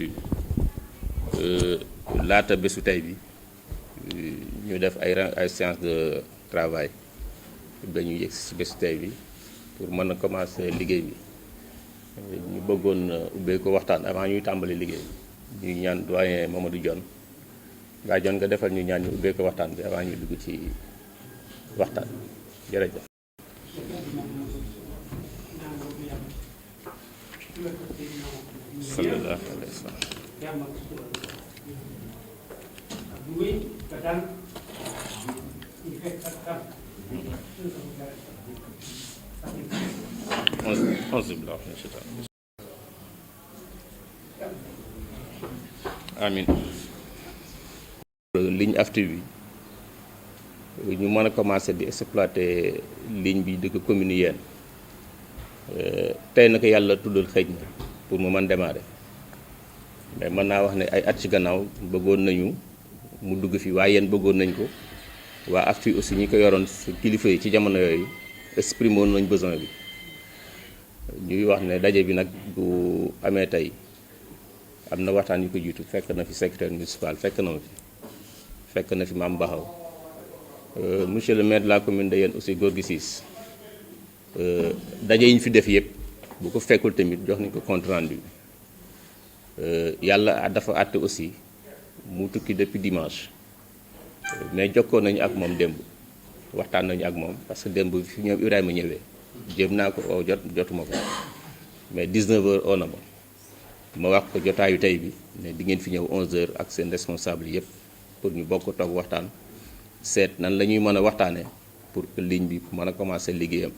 d'habitude laata bésu tey bi ñu def ay séance de travail ba ñu yegg ci bésu tey bi pour mën a commencer liggéey bi ñu bëggoon ubbee ko waxtaan avant ñuy tàmbali liggéey ñuy ñaan doyen Mamadou Dione nga defal ñu ñaan ñu ubbee ko waxtaan bi avant ñuy dugg ci waxtaan jërëjëf. sallallahu alayhi wa sallam. Amin. Ligne AFTU bi ñu mën a commencer di exploiter ligne bi dëkk commune Yène tey naka yàlla tuddal xëj na pour mu mën démarrer mais mën naa wax ne ay at ci gannaaw bëggoon nañu mu dugg fi waaye yéen bëggoon nañ ko waa AFTU aussi ñi ko yoroon ci kilifa yi ci jamono yooyu exprimer woon nañ besoin bi ñuy wax ne daje bi nag bu amee tey am na waxtaan yu ko jiitu fekk na fi secrétaire municipal fekk na fi Mame Baxaw monsieur le maire de la commune de Yène aussi Gorgui Ciss daje yi ñu fi def yëpp bu ko fekkul tamit jox nañ ko compte rendu yàlla dafa àtte aussi mu tukki depuis dimanche mais jokkoo nañu ak moom démb waxtaan nañu ak moom parce que démb fi ñoom Ibrahima ñëwee jéem naa ko oo jotuma ko mais 19h oo na ma wax ko jotaayu tey bi ne di ngeen fi ñëw 11h ak seen responsable yëpp pour ñu bokk toog waxtaan seet nan la ñuy mën a waxtaanee pour que ligne bi mën a commencer liggéeyam.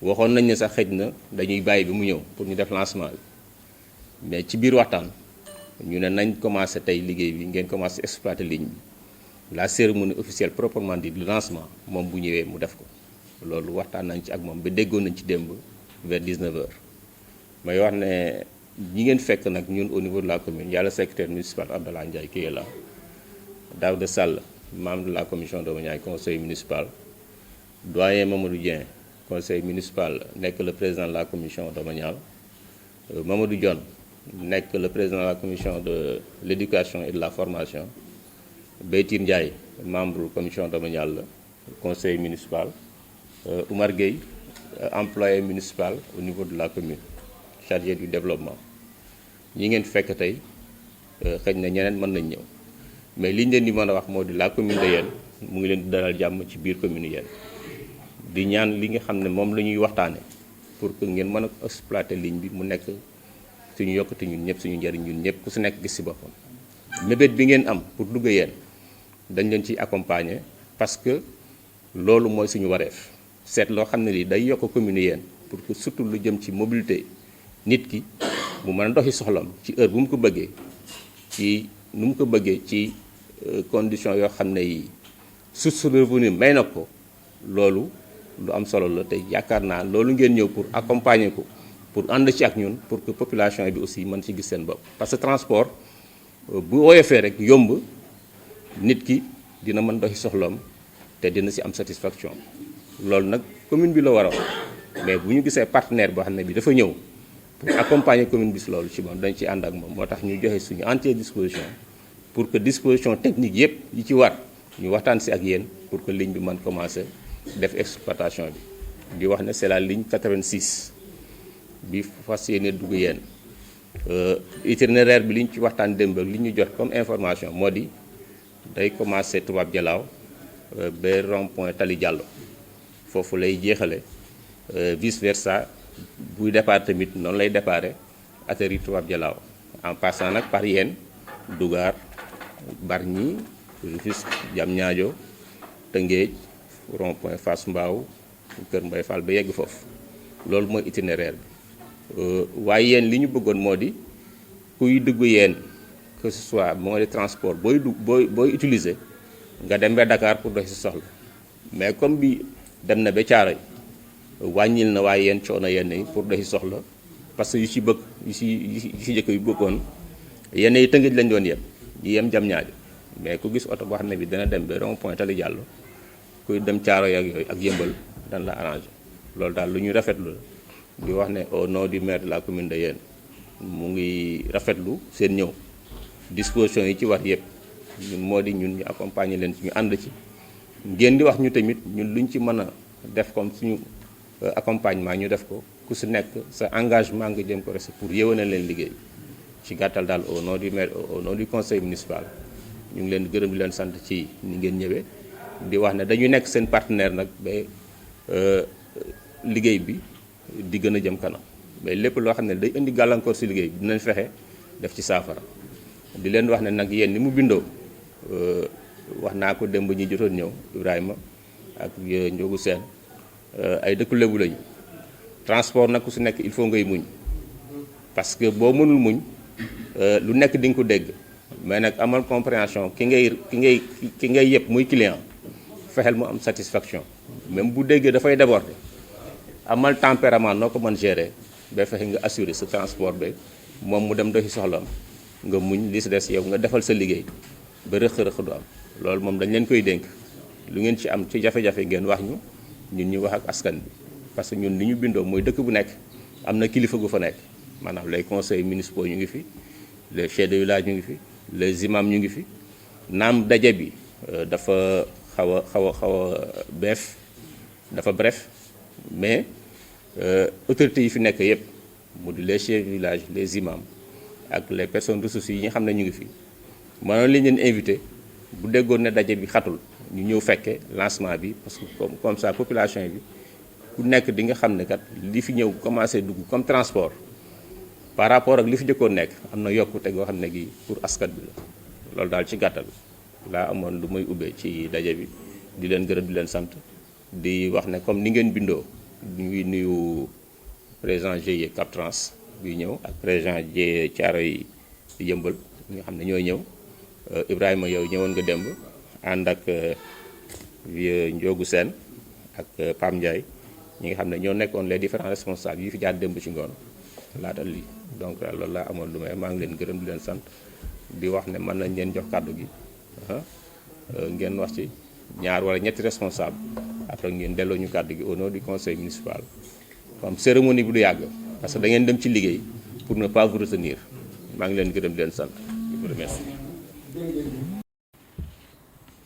waxoon nañ ne sax xëj na dañuy bàyyi bi mu ñëw pour ñu def lancement bi mais ci biir waxtaan ñu ne nañ commencer tey liggéey bi ngeen commencer exploiter ligne bi la cérémonie officielle proprement dit du lancement moom bu ñëwee mu def ko loolu waxtaan nañ ci ak moom ba déggoon nañ ci démb vers 19h. may wax ne ñi ngeen fekk nag ñun au niveau de la commune yàlla secrétaire municipal Abdallah Ndiaye qui est là Daouda Sall membre de la commission domaniale conseil municipal doyen Mamadou Dieng conseil municipal nekk le président de la commission domaniale Mamadou Dione nekk le président de la commission de l'éducation et de la formation Beytir Ndiaye membre commission domaniale conseil municipal Oumar Gueye employé municipal au niveau de la commune chargé du développement ñi ngeen fekk tey xëy na ñeneen mën nañ ñëw mais liñ leen di mën a wax moo di la commune de Yène mu ngi leen di dalal jàmm ci biir commune Yène di ñaan li nga xam ne moom la ñuy waxtaane pour que ngeen mën a exploiter ligne bi mu nekk suñu yokkute ñun ñëpp suñu njëriñ ñun ñëpp ku si nekk gis si boppam mébét bi ngeen am pour dugg Yène dañ leen ciy accompagner parce que loolu mooy suñu wareef seet loo xam ne lii day yokk commune Yène pour que surtout lu jëm ci mobilité nit ki mu mën a doxi soxlam ci heure bu mu ko bëggee ci nu mu ko bëggee ci condition yoo xam ne yi su revenu may na ko loolu lu am solo la te yaakaar naa loolu ngeen ñëw pour accompagner ko pour ànd ci ak ñun pour que population bi aussi mën ci gis seen bopp parce que transport bu woyofee rek yomb nit ki dina mën doxi soxlam te dina ci am satisfaction loolu nag commune bi la war a mais bu ñu gisee partenaire boo xam ne bi dafa ñëw pour accompagner commune bi si loolu ci moom dañ ci ànd ak moom moo tax ñu joxe suñu entière disposition pour que disposition technique yëpp yi ci war ñu waxtaan si ak yéen pour que ligne bi mën commencer def exploitation bi di wax ne c'est la ligne 86 bi fas yéene dugg Yène itinéraire bi li ñu ci waxtaan démb li ñu jot comme information moo di day commencer Toubab Dialaw ba rond-point Tali Diallo foofu lay jeexale vice versa buy départ tamit noonu lay déparé atterri Toubab Dialaw en passant nag par Yène Dougar Bargny Rufisque Diamniadio Tëngéej rond-point Fass Mbao Kër Mbay Fall ba yegg foofu loolu mooy itinéraire bi waaye Yène li ñu bëggoon moo di kuy dugg Yène que ce soit moyen de transport booy utiliser nga dem ba Dakar pour dox si soxla mais comme bi dem na ba Thiaroye wàññil na waaye Yène coono yenn yi pour doxi soxla parce que yu ci jëkk yu bëggoon yenn yi Tëngéej lañ doon yem yi yem Diamniadio mais ku gis oto boo xam ne bi dana dem ba rond-point Tali Diallo kuy dem Thiaroye ak yooyu ak Yëmbal dan la arrangé loolu daal lu ñu rafetlu la di wax ne au nom du maire de la commune de Yène mu ngi rafetlu seen ñëw disposition yi ci war yëpp ñun moo di ñun ñu accompagner leen ci ñu ànd ci ngeen di wax ñu tamit ñun luñ ci mën a def comme suñu accompagnement ñu def ko ku si nekk sa engagement nga jëm ko reste pour yéwénal leen liggéey ci gàttal daal au nom du maire au nom du conseil municipal ñu ngi leen di gërëm di leen sant ci ni ngeen ñëwee di wax ne dañu nekk seen partenaire nag ba liggéey bi di gën a jëm kanam mais lépp loo xam ne day indi gàllankoor si liggéey bi dinañ fexe def ci saafara di leen wax ne nag yéen ni mu bindoo wax naa ko démb ñi jotoon ñëw Ibrahima ak Njogu Seen ay dëkku Lebu lañu transport nag ku si nekk il faut ngay muñ parce que boo mënul muñ lu nekk di nga ko dégg mais nag amal compréhension ki ngay yëpp muy client fexeel mu am satisfaction même bu déggee dafay déborder amal tempérament noo ko mën gérer ba fexe nga assurer sa transport ba moom mu dem doxi soxlam nga muñ li si des yow nga defal sa liggéey ba rëq-rëq du am loolu moom dañ leen koy dénk lu ngeen ci am ci jafe-jafe ngeen wax ñu ñun ñu wax ak askan bi parce que ñun li ñu bindoo mooy dëkk bu nekk am na kilifa gu fa nekk maanaam les conseils municipaux ñu ngi fi les chefs de village ñu ngi fi les imams ñu ngi fi naam daje bi dafa xaw a dafa bref mais autorités yi fi nekk yëpp mu di les chefs de village les imams ak les personnes ressources yi nga xam ne ñu ngi fi mënoon lañ leen invité bu déggoon ne daje bi xatul ñu ñëw fekke lancement bi parce que comme ça population bi ku nekk di nga xam ne kat li fi ñëw commencé dugg comme transport par rapport ak li fi jëkkoon nekk am na yokkute goo xam ne gi pour askan bi la loolu daal ci gàttal laa amoon lu may ubbee ci daje bi di leen gërëm di leen sant di wax ne comme ni ngeen bindoo ñu ngi nuyu président GIE Captrans bi ñëw ak président GIE Thiaroye Yëmbal ñi nga xam ne ñooy ñëw Ibrahima yow ñëwoon nga démb ànd ak Njogu Seen ak Pam Ndiaye ñi nga xam ne ñoo nekkoon les différents responsables yi fi jaar démb ci ngoon laata lii donc loolu laa amoon lu may maa ngi leen gërëm di leen sant di wax ne mën nañ leen jox kàddu gi ngeen wax ci ñaar wala ñetti responsable après ngeen delloo ñu kàddu gi au nom du conseil municipal comme cérémonie bi du yàgg parce que da ngeen dem ci liggéey pour ne pas vous retenir maa ngi leen gërëm di leen sant di vous remercier.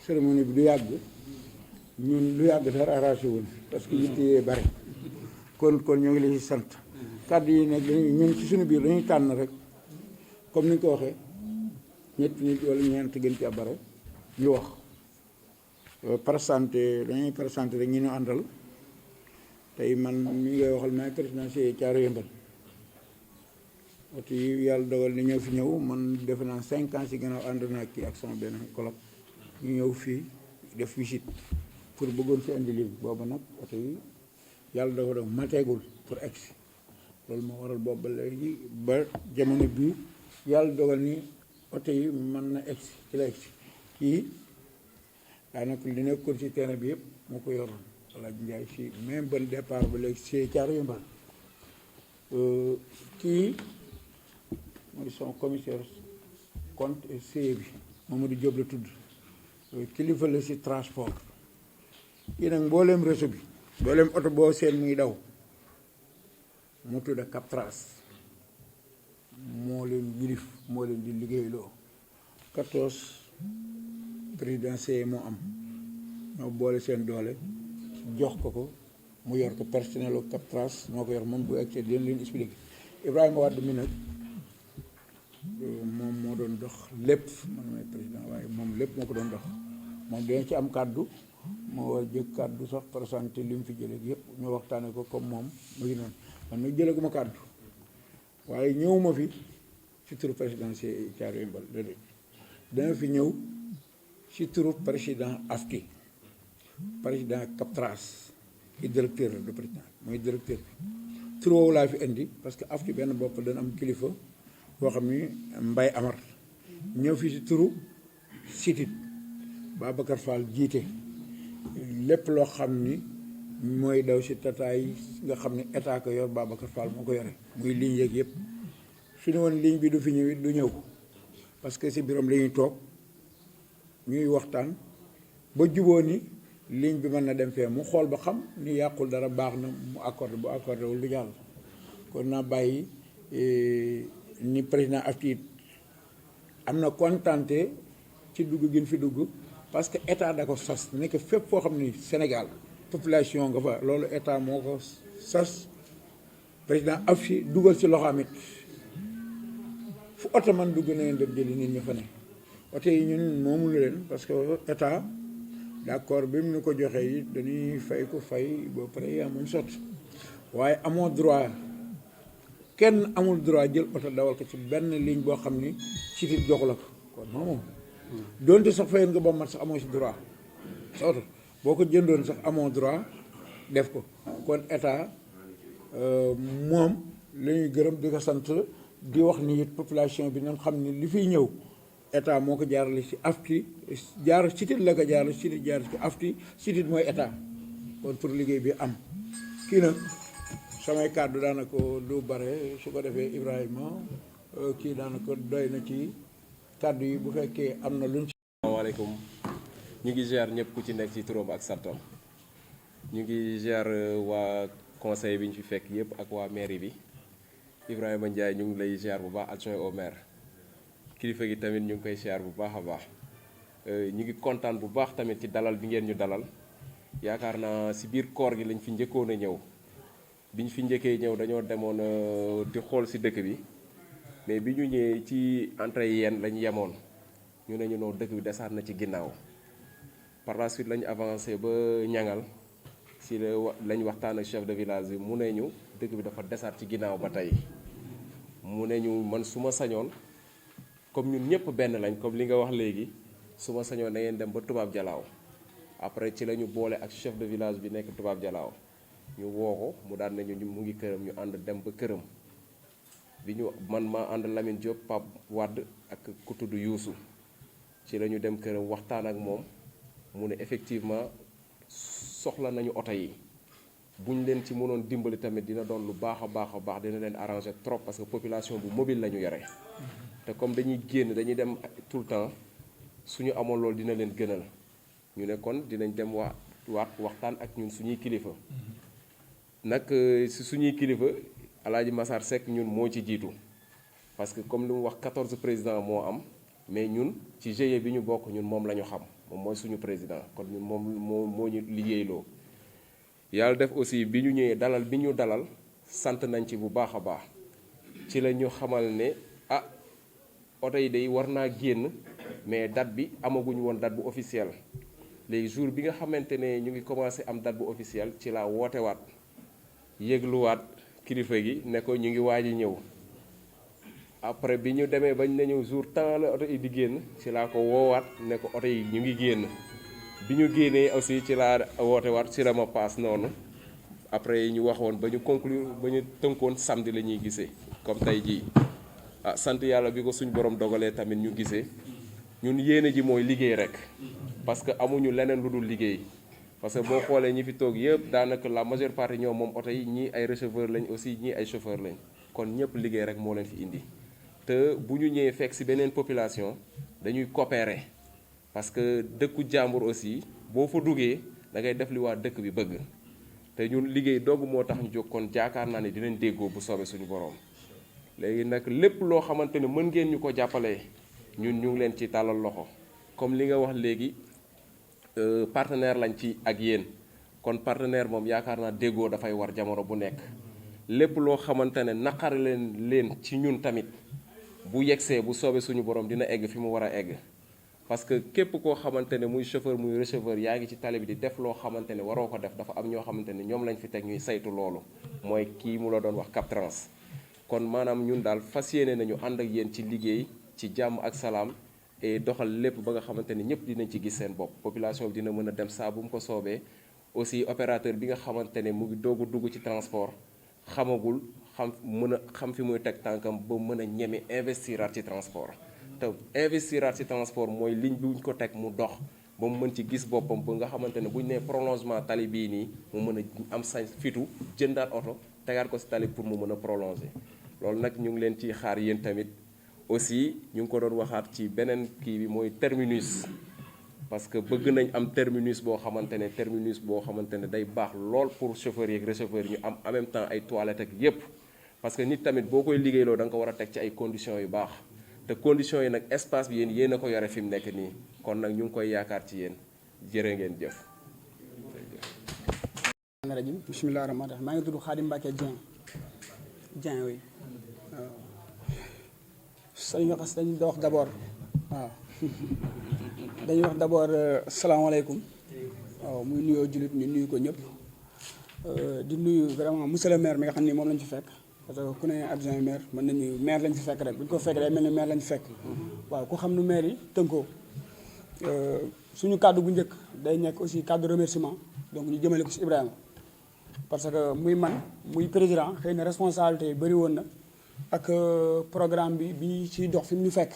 cérémonie bi du yàgg ñun lu yàgg dara arrangé wul parce que yitte yee bare kon ñoo ngi leen di sant kàddu yi nag ñun ci suñu biir dañuy tànn rek comme ni ñu ko waxee ñetti nit wala ñeent gën ci abare ñu wax dañuy présenté rek ñu ñu àndal tey man mi ngay waxal maay président ci Thiaroye Yëmbal oto yi yàlla dogal ni ñëw fi ñëw man defe naa 5 ans ci gannaaw ànd naa kii ak sama benn colloque ñu ñëw fii def visite pour bëggoon fi indi lii boobu nag oto yi yàlla dogal mateegul pour egsi loolu moo waral boobu ba léegi ba jamono bii yàlla dogal ni oto yi mën na egsi ci la egsi kii daanaka li nekkoon ci terrain bi yëpp moo ko yoroon Alaaji Njaay si même bon départ ba léegi ci Thiaroye Yëmbal kii mooy son commissaire compte et CIE bi Mamadou Diop la tudd kilifa la si transport yi nag mbooleem réseau bi mbooleem oto boo seen muy daw mu tudd Captrans moo leen yilif moo leen di liggéeyloo 14 président CIE moo am ñoo boole seen doole jox ko mu yor ko personnel au Captrans moo ko yor moom bu egg dina leen expliqué Ibrahima Wade mi nag moom moo doon dox lépp man may président waaye moom lépp moo ko doon dox moom dinañ ci am kàddu moo war jëkk kàddu sax présenté li mu fi jëlee yëpp ñu waxtaane ko comme moom mu ngi noonu man nag jëlee gu ma kàddu waaye ñëwuma fi ci turu président ci Thiaroye Yëmbal déedéet dama fi ñëw ci turu président AFTI président Captrans ki directeur de président mooy directeur bi tur woowu laa fi indi parce que AFTI benn bopp dana am kilifa boo xam ni Mbay Amar ñëw fi ci turu sitit Babacar Fall jiite lépp loo xam ni mooy daw si tataay nga xam ne état ko yor Babacar Fall moo ko yore muy ligne yeeg yëpp su ne woon ligne bi du fi ñëw du ñëw parce que si biram la ñuy toog ñuy waxtaan ba juboo ni ligne bi mën na dem fee mu xool ba xam ni yàqul dara baax na mu accordé bu accordé wul du jàll kon naa bàyyi ni président Afti am na kontante ci dugg gi fi dugg parce que état da ko sas nekk fépp foo xam ni Sénégal population nga fa loolu état moo ko sas président Afti dugal ci loxoom it fu oto man dugg na ngeen dem jëli nit ñi fa ne oto yi ñun moomul leen parce que état d'accord bi mu nu ko joxee it dañuy fay ko fay ba pare amuñ sot waaye amoo droit kenn amul droit jël oto dawal ko ci benn ligne boo xam ni sitit joxu la ko kon moom doonte sax fayoon nga ba mat sax amoo si droit sa oto boo ko jëndoon sax amoo droit def ko kon état moom la ñuy gërëm di ko sant di wax ni it population bi nañ xam ni li fiy ñëw état moo ko jaarale ci Afti jaar sitit la ko jaarale sitit jaar ci Afti sitit mooy état kon pour liggéey bi am kii nag samay kàddu daanaka du bare su ko defee Ibrahima kii daanaka doy na ci kàddu yi bu fekkee am na luñ ci. asalaamaaleykum ñu ngi ziar ñëpp ku ci nekk ci turam ak santam ñu ngi ziar waa conseil bi ñu fi fekk yëpp ak waa mairie bi Ibrahima Ndiaye ñu ngi lay ziar bu baax adjoint au maire kilifa gi tamit ñu ngi koy ziar bu baax a baax ñu ngi kontaan bu baax tamit ci dalal bi ngeen ñu dalal yaakaar naa si biir koor gi lañ fi njëkkoon a ñëw bi ñu fi njëkkee ñëw dañoo demoon di xool si dëkk bi mais bi ñu ñëwee ci entrée yeen lañ yemoon ñu ne ñu noo dëkk bi desaat na ci ginnaaw par la suite lañ avancé ba ñangal si lañ waxtaan ak chef de village bi mu ne ñu dëkk bi dafa desaat ci ginnaaw ba tey mu ne ñu man su ma sañoon comme ñun ñëpp benn lañ comme li nga wax léegi su ma sañoon da ngeen dem ba Tubaab Jalaaw après ci la ñu boole ak chef de village bi nekk Tubaab Jalaaw ñu woo ko mu daan nañu mu ngi këram ñu ànd dem ba këram bi ñu man ma ànd Lamine Diop Pape Wade ak ku tudd Youssou ci la ñu dem këram waxtaan ak moom mu ne effectivement soxla nañu oto yi buñ leen ci mënoon dimbali tamit dina doon lu baax a baax dina leen arranger trop parce que population bu mobile la ñu yore te comme dañuy génn dañuy dem tout le temps suñu amoon loolu dina leen gënal ñu ne kon dinañ dem waxtaan ak ñun suñuy kilifa nag si suñuy kilifa Alaaji Massar Seck ñun moo ci jiitu parce que comme li mu wax 14 président moo am mais ñun ci GIE bi ñu bokk ñun moom la ñu xam moom mooy suñu président kon ñun moom moo ñu liggéeyloo yàlla def aussi bi ñu ñëwee dalal bi ñu dalal sant nañ ci bu baax a baax ci la ñu xamal ne ah oto yi day war naa génn mais date bi amaguñu woon date bu officielle léegi jour bi nga xamante ne ñu ngi commencé am date bu officielle ci laa wootewaat yëgluwaat kilifa gi ne ko ñu ngi waaj a ñëw après bi ñu demee bañ na ñëw jour temps la oto yi di génn ci laa ko woowaat ne ko oto yi ñu ngi génn bi ñu génnee aussi ci laa wootewaat ci la ma paas noonu après ñu waxoon ba ñu conclure ba ñu tënkoon samedi la ñuy gisee comme tey jii ah sant yàlla bi ko suñ borom dogalee tamit ñu gisee ñun yéene ji mooy liggéey rek parce que amuñu leneen lu dul liggéey parce que boo xoolee ñi fi toog yëpp daanaka la majeure partie ñoom moom oto yi ñii ay receveur lañ aussi ñii ay chauffeur lañ kon ñëpp liggéey rek moo leen fi indi te bu ñu ñëwee fekk ci beneen population dañuy coopérer parce que dëkku jàmbur aussi boo fa duggee da ngay def li waa dëkk bi bëgg te ñun liggéey doogu moo tax ñu jóg kon jaakaar naa ne dinañ déggoo bu soobee suñu borom léegi nag lépp loo xamante ne mën ngeen ñu ko jàppalee ñun ñu ngi leen ci tàllal loxo comme li nga wax léegi partenaire lañ ci ak yéen kon partenaire moom yaakaar naa déggoo dafay war jamono bu nekk lépp loo xamante ne naqari leen ci ñun tamit bu yegsee bu soobee suñu borom dina egg fi mu war a egg parce que képp koo xamante ne muy chauffeur muy receveur yaa ngi ci tali bi di def loo xamante ne waroo ko def dafa am ñoo xamante ne ñoom lañ fi teg ñuy saytu loolu mooy kii mu la doon wax Captrans kon maanaam ñun daal fas yéene nañu ànd ak yéen ci liggéey ci jàmm ak salaam et doxal lépp ba nga xamante ne ñëpp dinañ ci gis seen bopp population bi dina mën a dem saa bu mu ko soobee aussi opérateur bi nga xamante ne mu ngi doog a dugg ci transport xamagul xam fi muy teg tànkam ba mën a ñeme investiraat ci transport te investiraat ci transport mooy ligne bi ñu ko teg mu dox ba mu mën ci gis boppam ba nga xamante ne bu ñu nee prolongement tali bii nii mu mën a am sañ fitu jëndaat oto tegaat ko ci tali pour mu mën a prolonger loolu nag ñu ngi leen ciy xaar yéen tamit aussi ñu ngi ko doon waxaat ci beneen kii bi mooy terminus parce que bëgg nañ am terminus boo xamante ne day baax lool pour chauffeurs yeeg receveurs ñu am en même temps ay toilettes ak yépp parce que nit tamit boo koy liggéeyloo da nga ko war a teg ci ay conditions yu baax te conditions yi nag espace bi yéen a ko yore fi mu nekk nii kon nag ñu ngi koy yaakaar ci yéen jërë ngeen jëf. rajim bismillah rahmaan rahim maa ngi tudd Khadim Mbacke Dieng oui waaw dañuy wax d'abord waaw dañuy wax d'abord salaamaaleykum waaw muy nuyoo jullit ñu nuyu ko ñëpp di nuyu vraiment monsieur le maire mi nga xam ni moom lañ ci fekk parce que ku ne adjoint maire mën nañu maire lañ ci fekk rek bu ñu ko fekk day mel ni maire lañ ci fekk waaw ku xam nu maire yi tënkoo suñu kàddu bu njëkk day nekk aussi kàddu remerciement donc ñu jëmale ko ci Ibrahima parce que muy man muy président xëy na responsabilité yi bëri woon na ak programme bi ciy dox fi mu ñu fekk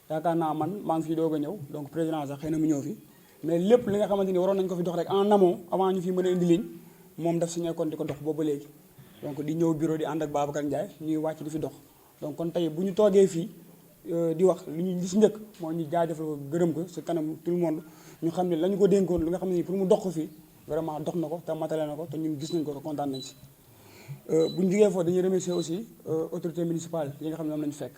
yaakaar naa man maa ngi fi doog a ñëw donc président sax xëy na mu ñëw fi mais lépp li nga xamante ni waroon nañ ko fi dox rek en amont avant ñu fi mën a indi ligne moom daf si nekkoon di ko dox boobu ba léegi donc di ñëw bureau di ànd ak Babacar Ndiaye ñuy wàcc di fi dox donc kon tey bu ñu toogee fii di wax li si njëkk mooy ñu jaajëfal ko gërëm ko si kanam tout le monde ñu xam ne la ñu ko dénkoon li nga xam ne pour mu dox ko fii vraiment dox na ko te matale na ko te ñun gis nañ ko te kontaan nañ si bu ñu jógee foofu dañuy remercier aussi autorité municipale yi nga xam ne moom lañu fekk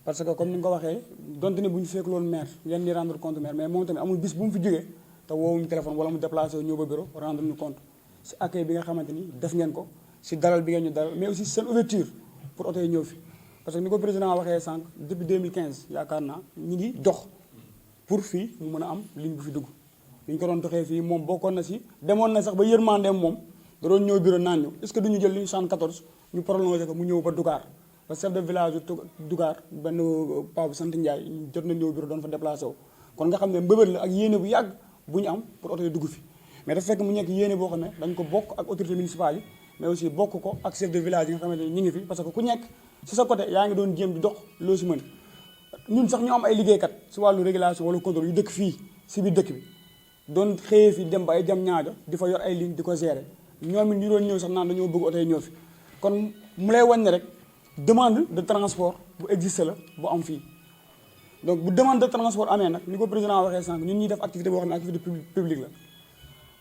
parce que comme ni nga ko waxee donte ne bu ñu fekk loolu maire ngeen di rendre compte maire mais moom tamit amul bis bu mu fi jógee te woowuñu téléphone wala mu déplacé wu ñëw ba bureau rendre ñu compte si accueil bi nga xamante ni def ngeen ko si dalal bi ngeen ñu dalal mais aussi seen ouverture pour oto yi ñëw fi parce que ni ko président waxee sànq depuis 2015 yaakaar naa ñi ngi dox pour fii mu mën a am ligne bu fi dugg li ñu ko doon doxee fii moom bokkoon na si demoon na sax ba yërmandeem moom da doon ñëw bureau naan ñu est-ce que duñu jël ligne 74 ñu prolongé ko mu ñëw ba Dougar ba chef de village Dougar benn paa bu sant Ndiaye jot na ñëw bureau doon fa déplacé wu kon nga xam ne mbëbët la ak yéene bu yàgg bu ñu am pour oto yi dugg fi mais dafa fekk mu nekk yéene boo xam ne dañ ko bokk ak autorité municipale yi mais aussi bokk ko ak chef de village yi nga xamante ni ñu ngi fi parce que ku nekk si sa côté yaa ngi doon jéem di dox loo si mën ñun sax ñu am ay liggéeykat si wàllu régulation wala contrôle yu dëkk fii si biir dëkk bi doon xëyee fi dem ba ay jam ñaajo di fa yor ay ligne di ko gérer ñoom it ñu doon ñëw sax naan dañoo bëgg oto yi ñëw fi kon mu lay wan ne rek demande de transport bu existe la bu am fii donc bu demande de transport amee nag ni ko président waxee sànq ñun ñuy def activité boo xam ne activité publique la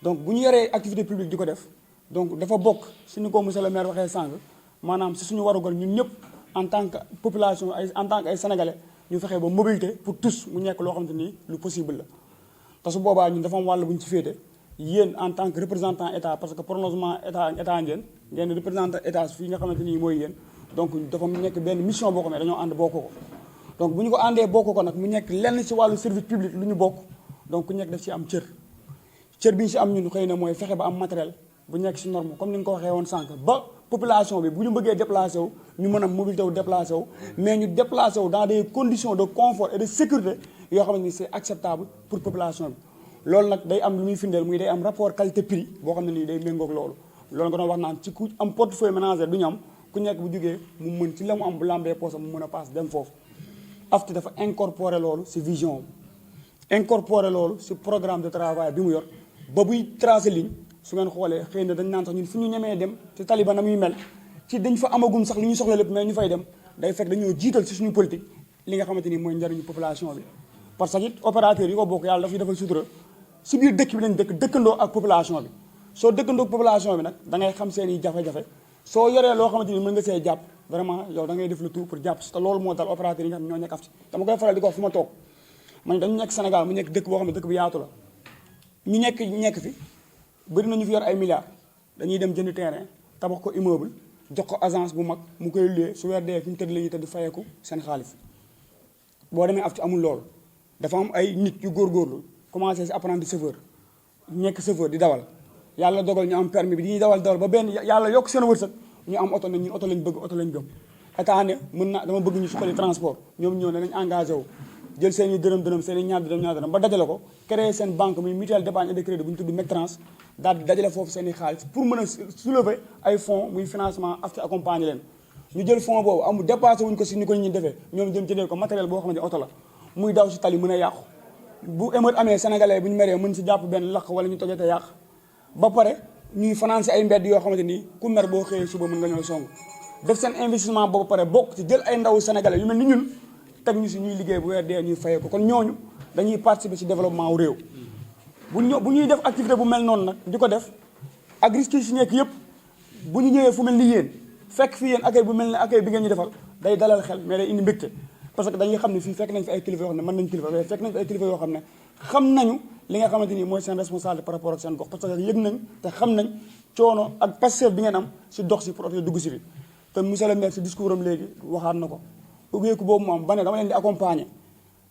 donc bu ñu yoree activité publique di ko def donc dafa bokk si ni ko monsieur le maire waxee sànq maanaam si suñu warugal ñun ñëpp en tant que population en tant que ay sénégalais ñu fexee ba mobilité pour tous mu nekk loo xamante ni lu possible la te su boobaa ñun dafa am wàll bu ñu ci féete yéen en tant que représentant état parce que prolongement état ngeen représentant état fii nga xamante ni mooy yéen donc dafa nekk benn mission boo xam ne dañoo ànd bokk ko donc bu ñu ko àndee bokk ko nag mu nekk lenn ci wàllu service public lu ñu bokk donc ku nekk daf ci am cër bi ñu ci am ñun xëy na mooy fexe ba am matériel bu nekk ci norme comme ni nga ko waxee woon sànq ba population bi bu ñu bëggee déplacé wu ñu mën a mobilité wu déplacé wu mais ñu déplacé wu dans des conditions de confort et de sécurité yoo xamante ni c'est acceptable pour population bi loolu nag day am lu muy firndeel muy day am rapport qualité prix boo xam ne nii day méngoog loolu nga doon wax naan ci ku am portefeuille ménagère du ñu am ku nekk bu jógee mu mën ci la mu am bu lambee poosam mu mën a paas dem foofu AFTU dafa incorporer loolu ci vision incorporer loolu ci programme de travail bi mu yor ba buy tracer ligne su ngeen xoolee xëy na dañ naan sax ñun fu ñu ñemee dem ci taliba na muy mel ci dañ fa amagum sax li ñu soxla lépp mais ñu fay dem day fekk dañoo jiital ci suñu politique li nga xamante ni mooy njariñu population bi parce que it opérateur yi ko bokk yàlla dafay defal sutura ci biir dëkk bi lañ dëkkandoo ak population bi soo dëkkandoo ak population bi nag da ngay xam seen i jafe-jafe soo yoree loo xamante ni mën nga see jàpp vraiment yow da ngay def le tout pour jàpp si te loolu moo dal opérateur yi nga xam ne ñoo nekk AFTU dama koy faral di ko wax fu ma toog man dañu nekk Sénégal mu nekk dëkk boo xam ne dëkk bu yaatu la ñu nekk fi bëri na ñu fi yor ay milliards dañuy dem jënd terrain tabax ko immeuble jox ko agence bu mag mu koy loué su weer dee fi ñu tëdd la ñuy tëdd fayeeku seen xaalis boo demee AFTU amul loolu dafa am ay nit yu góorgóorlu commencé si apprenti chauffeur nekk chauffeur di dawal yàlla dogal ñu am permis bi di ñuy dawal ba benn yàlla yokk seen wërsëg ñu am oto ne ñun oto lañ bëgg oto lañ gëm état ne mën na dama bëgg ñu suqali transport ñoom ñëw ne nañ engagé wu jël seen i dërëm seen i ñaar dërëm ba dajale ko créer seen banque muy mutuelle d'épargne et de crédit bu ñu tudd MECTRANS daal di dajale foofu seen i xaalis pour mën a soulever ay fonds muy financement AFTU accompagner leen ñu jël fonds boobu amul dépassé wuñ ko si ni ko ñu defee ñoom jëm jëndee ko matériel boo xamante ne oto la muy daw si tali mën a yàqu bu émeute amee sénégalais bu ñu meree mën si jàpp benn lakk wala ñu tojate yàq ba pare ñuy financé ay mbedd yoo xamante ni ku mer boo xëyee suba mën nga ñëw song def seen investissement boobu pare bokk ci jël ay ndawu sénégalais yu mel ni ñun teg ñu si ñuy liggéey bu weer dee ñuy fayee ko kon ñooñu dañuy participer ci développement wu réew bu ñuy def activité bu mel noonu nag di ko def ak risque yi si nekk yëpp bu ñu ñëwee fu mel ni yéen fekk fii yéen accueil bu mel ne accueil bi ngeen ñu defal day dalal xel mais day indi mbégte parce que dañuy xam ne fii fekk nañ fi ay kilifa yoo xam ne mën nañ kilifa mais fekk nañ fi ay kilifa yoo xam ne xam nañu li nga xamante ni mooy seen responsabilité par rapport ak seen gox parce que yëg nañ te xam nañ coono ak passeur bi ngeen am si dox si pour dugg si fi te monsieur le maire si discours am léegi waxaat na ko ubbeeku boobu moom ba ne dama leen di accompagner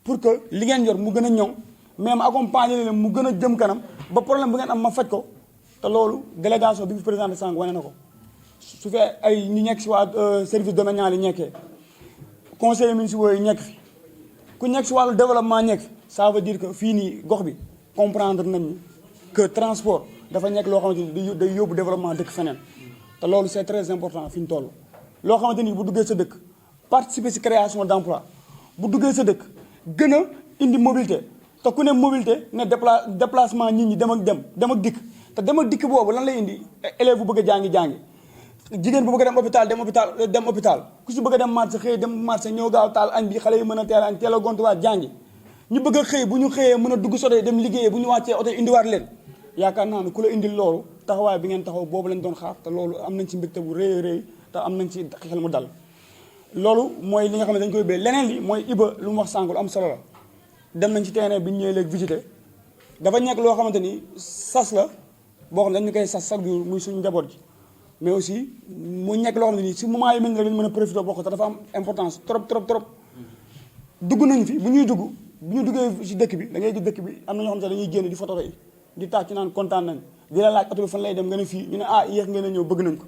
pour que li ngeen yor mu gën a ñoŋ même accompagner leen mu gën a jëm kanam ba problème bu ngeen am ma faj ko te loolu délégation bi fi présenté sànq wane na ko su fee ay ñu nekk si waa service domanial yi nekkee conseillers municipaux yi nekk fi ku nekk si wàllu développement nekk fi ça veut dire que fii nii gox bi comprendre nañ ni que transport dafa nekk loo xamante ni day yóbbu développement dëkk feneen te loolu c'est très important fi ñu toll loo xamante ni bu duggee sa dëkk participer si création d'emploi bu duggee sa dëkk gën a indi mobilité te ku ne mobilité ne déplacement nit ñi dem ak dikk te dem ak dikk boobu lan lay indi élève bu bëgg a jàngi jigéen bu bëgg a dem hôpital ku si bëgg a dem marché xëy dem marché ñëw gaaw taal añ bi xale yi mën a teel añ teel a gontuwaat jàngi ñu bëgg a xëy bu ñu xëyee mën a dugg soto dem liggéeyee bu ñu wàccee oto indiwaat leen yaakaar naa ne ku la indil loolu taxawaay bi ngeen taxaw boobu lañ doon xaar te loolu am nañ ci mbégte bu rëy te am nañ ci xel mu dal loolu mooy li nga xam ne dañ koy béy leneen li mooy Iba lu mu wax sànq lu am solo la dem nañ ci terrain bi ñu ñëwee léegi visité dafa nekk loo xamante ni sas la boo xam ne dañu koy sas chaque jour muy suñu njaboot gi mais aussi mu nekk loo xam ne nii si moment yi mel ni rek lañu mën a profité bokk te dafa am importance trop dugg nañ fi bu ñuy dugg bu ñu duggee si dëkk bi da ngay gis dëkk bi am na ñoo xam ne dañuy génn di photo yi di tàcc naan kontaan nañ di la laaj oto bi fan lay dem nga ne fii ñu ne yéex ngeen a ñëw bëgg nañ ko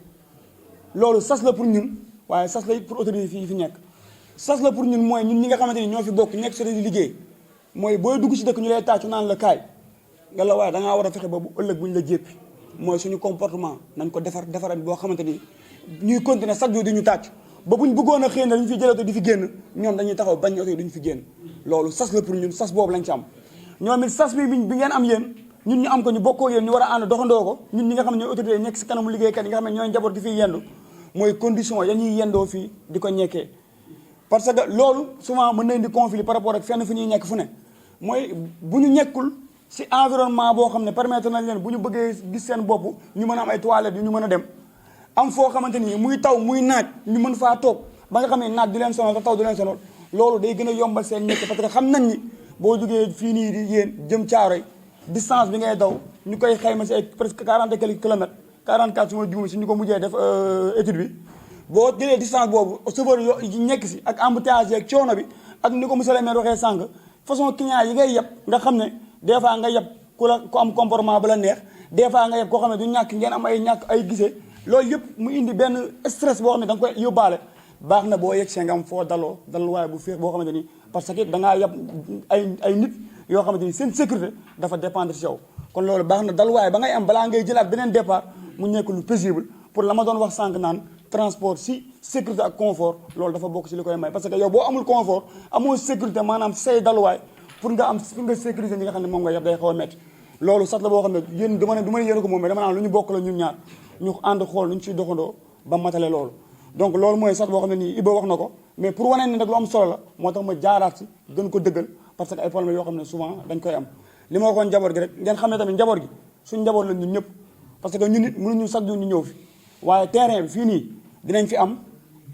loolu sas la pour ñun waaye sas la pour autorité fii fi nekk sas la pour ñun mooy ñun ñi nga xamante ni ñoo fi bokk nekk sori di liggéey mooy booy dugg si dëkk ñu lay tàccu naan la kaay nga la waaye da ngaa war a fexe ba bu ëllëg bu ñu la jéppi mooy suñu comportement nañ ko defaral boo xamante ni ñuy continuer chaque jour di ñu tàcc ba buñ bëggoon a xëy na dañu fi jël oto di fi génn ñoom dañuy taxaw bañ oto yi duñu fi génn loolu sas la pour ñun sas boobu lañ ci am ñoom it sas bi ngeen am yéen ñun ñu am ko ñu bokkoo yéen ñu war a ànd doxandoo ko ñun ñi nga xam ne ñooy autorité nekk si kanamu liggéeykat yi nga xam ne ñooy njaboot gi fiy yendu mooy condition ya ñuy yendoo fii di ko ñekkee parce que loolu souvent mën na indi conflit par rapport ak fenn fu ñuy nekk fu ne mooy bu ñu nekkul si environnement boo xam ne permettre nañ leen bu ñu bëggee gis seen bopp ñu mën a am ay toilettes yu ñu mën a dem am foo xamante ni muy taw muy naaj ñu mën faa toog ba nga xam ne naaj du leen sonal te taw du leen sonal loolu day gën a yombal seen nekk parce que xam nañ ni boo jógee fii nii di yéen jëm Caaroy distance bi ngay daw ñu koy xayma si ay presque 40 et quelques kilomètres 44 su ma juumee si ñu ko mujjee def étude bi boo jëlee distance boobu chauffeur yi nekk si ak embouteillage ak coono bi ak ni ko monsieur le maire waxee sànq façon client yi ngay yeb nga xam ne des fois nga yeb ku am comportement ba la neex des fois nga yeb koo xam ne du ñàkk ngeen am ay gisee loolu yëpp mu indi benn stress boo xam ne da nga koy yóbbaale baax na boo yegg see nga am foo daloo waaye bu féex boo xamante ni parce que da ngaa yeb ay nit yoo xamante ni seen sécurité dafa dépendre si yow kon loolu baax na dalwaay ba ngay am balaa ngay jëlaat beneen départ mu nekk lu paisible pour la ma doon wax sànq naan transport si sécurité ak confort loolu dafa bokk si li koy may parce que yow boo amul confort amoo sécurité maanaam say dalwaay pour nga sécurité ñi nga xam ne moom nga yeb day xaw a métti loolu sax la boo xam ne yéen du ma ne yéen ko moom mais dama naan lu ñu bokk la ñun ñaar ñu ànd xool lu ñu ciy doxandoo ba matale loolu donc loolu mooy sax boo xam ne nii Iba wax na ko mais pour wane ne nag lu am solo la moo tax ma jaaraat si gën ko dëggal parce que ay problème yoo xam ne souvent dañ koy am li ma waxoon njaboot gi rek ngeen xam ne tamit njaboot gi suñ njaboot la ñun ñëpp parce que ñun nit mënuñu chaque jour ñu ñëw fi waaye terrain bi fii nii dinañ fi am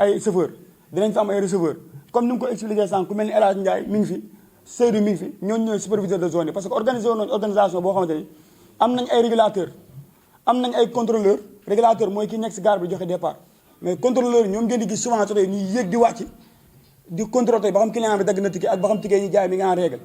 ay chauffeur dinañ fi am ay receveur comme ni mu ko expliqué sànq ku mel ni El Hadj Ndiaye mi ngi fi Seydou mi ngi fi ñooñu ñooy superviseur de zone yi parce que organisé woon nañu organisation boo xamante ni am nañ ay régulateur am nañ ay contrôleur régulateur mooy ki nekk si gare bi joxe départ mais contrôleur ñoom ngeen di gis souvent soto yi ñuy yéeg di wàcc di contrôler ba xam client bi dagg na ticket ak ba xam ticket yi jaay mi nga en règle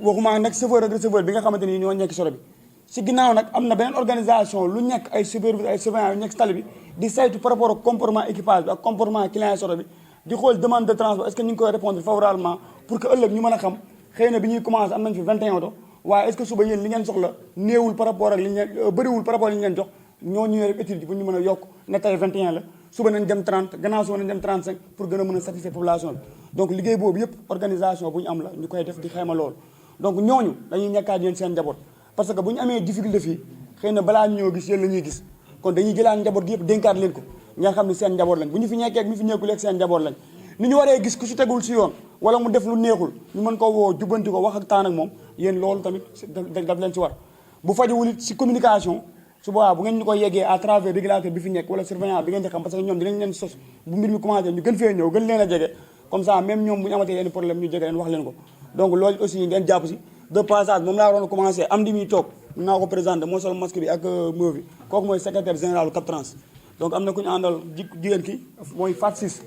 waxuma nag chauffeur ak receveur bi nga xamante ni ñoo nekk soto bi si ginnaaw nag am na beneen organisation lu nekk ay superviseur ay surveillant yu nekk si tali bi di saytu par rapport ak comportement équipage bi ak comportement client yi soto bi di xool demande de transport est-ce que ñu ngi koy répondre favorablement pour que ëllëg ñu mën a xam xëy na bi ñuy commencé am nañ fi 21 oto waaye est-ce que suba yéen li ngeen soxla néewul par rapport ak li ñu leen bëriwul par rapport ak li ñu leen jox ñoo ñëwee rek étude bi pour ñu mën a yokk ne tey 21 la suba nañ dem 30 gannaaw suba nañ dem 35 pour gën a mën a satisfaire population bi donc liggéey boobu yëpp organisation bu ñu am la ñu koy def di xayma loolu donc ñooñu dañuy ñekkaat yéen seen njaboot parce que bu ñu amee difficulté fii xëy na balaa ñu ñëw gis yéen la ñuy gis kon dañuy jëlaat njaboot gi yëpp dénkaat leen ko nga xam ne seen njaboot lañ bu ñu fi ñekkee ak ñu fi nekkul ak seen njaboot lañ ni ñu waree gis ku si tegul si yoon wala mu def lu neexul ñu mën ko woo jubbanti ko wax ak taan ak moom yéen loolu tamit daf leen si war bu fajuwul it si communication su boobaa bu ngeen ñu ko yeggee à travers régulateur bi fi nekk wala surveillant bi ngeen di xam parce que ñoom dinañ leen sos bu mbir mi commencé ñu gën fee ñëw gën leen a jege comme ça même ñoom bu ñu amatee yenn problème ñu jege leen wax leen ko donc loolu aussi ngeen jàpp si de passage moom laa waroon commencé am di muy toog naa ko présenté moo sol masque bi ak moo bi kooku mooy secrétaire général Captrans donc am na ku ñu àndal jigéen ki mooy Fat Sis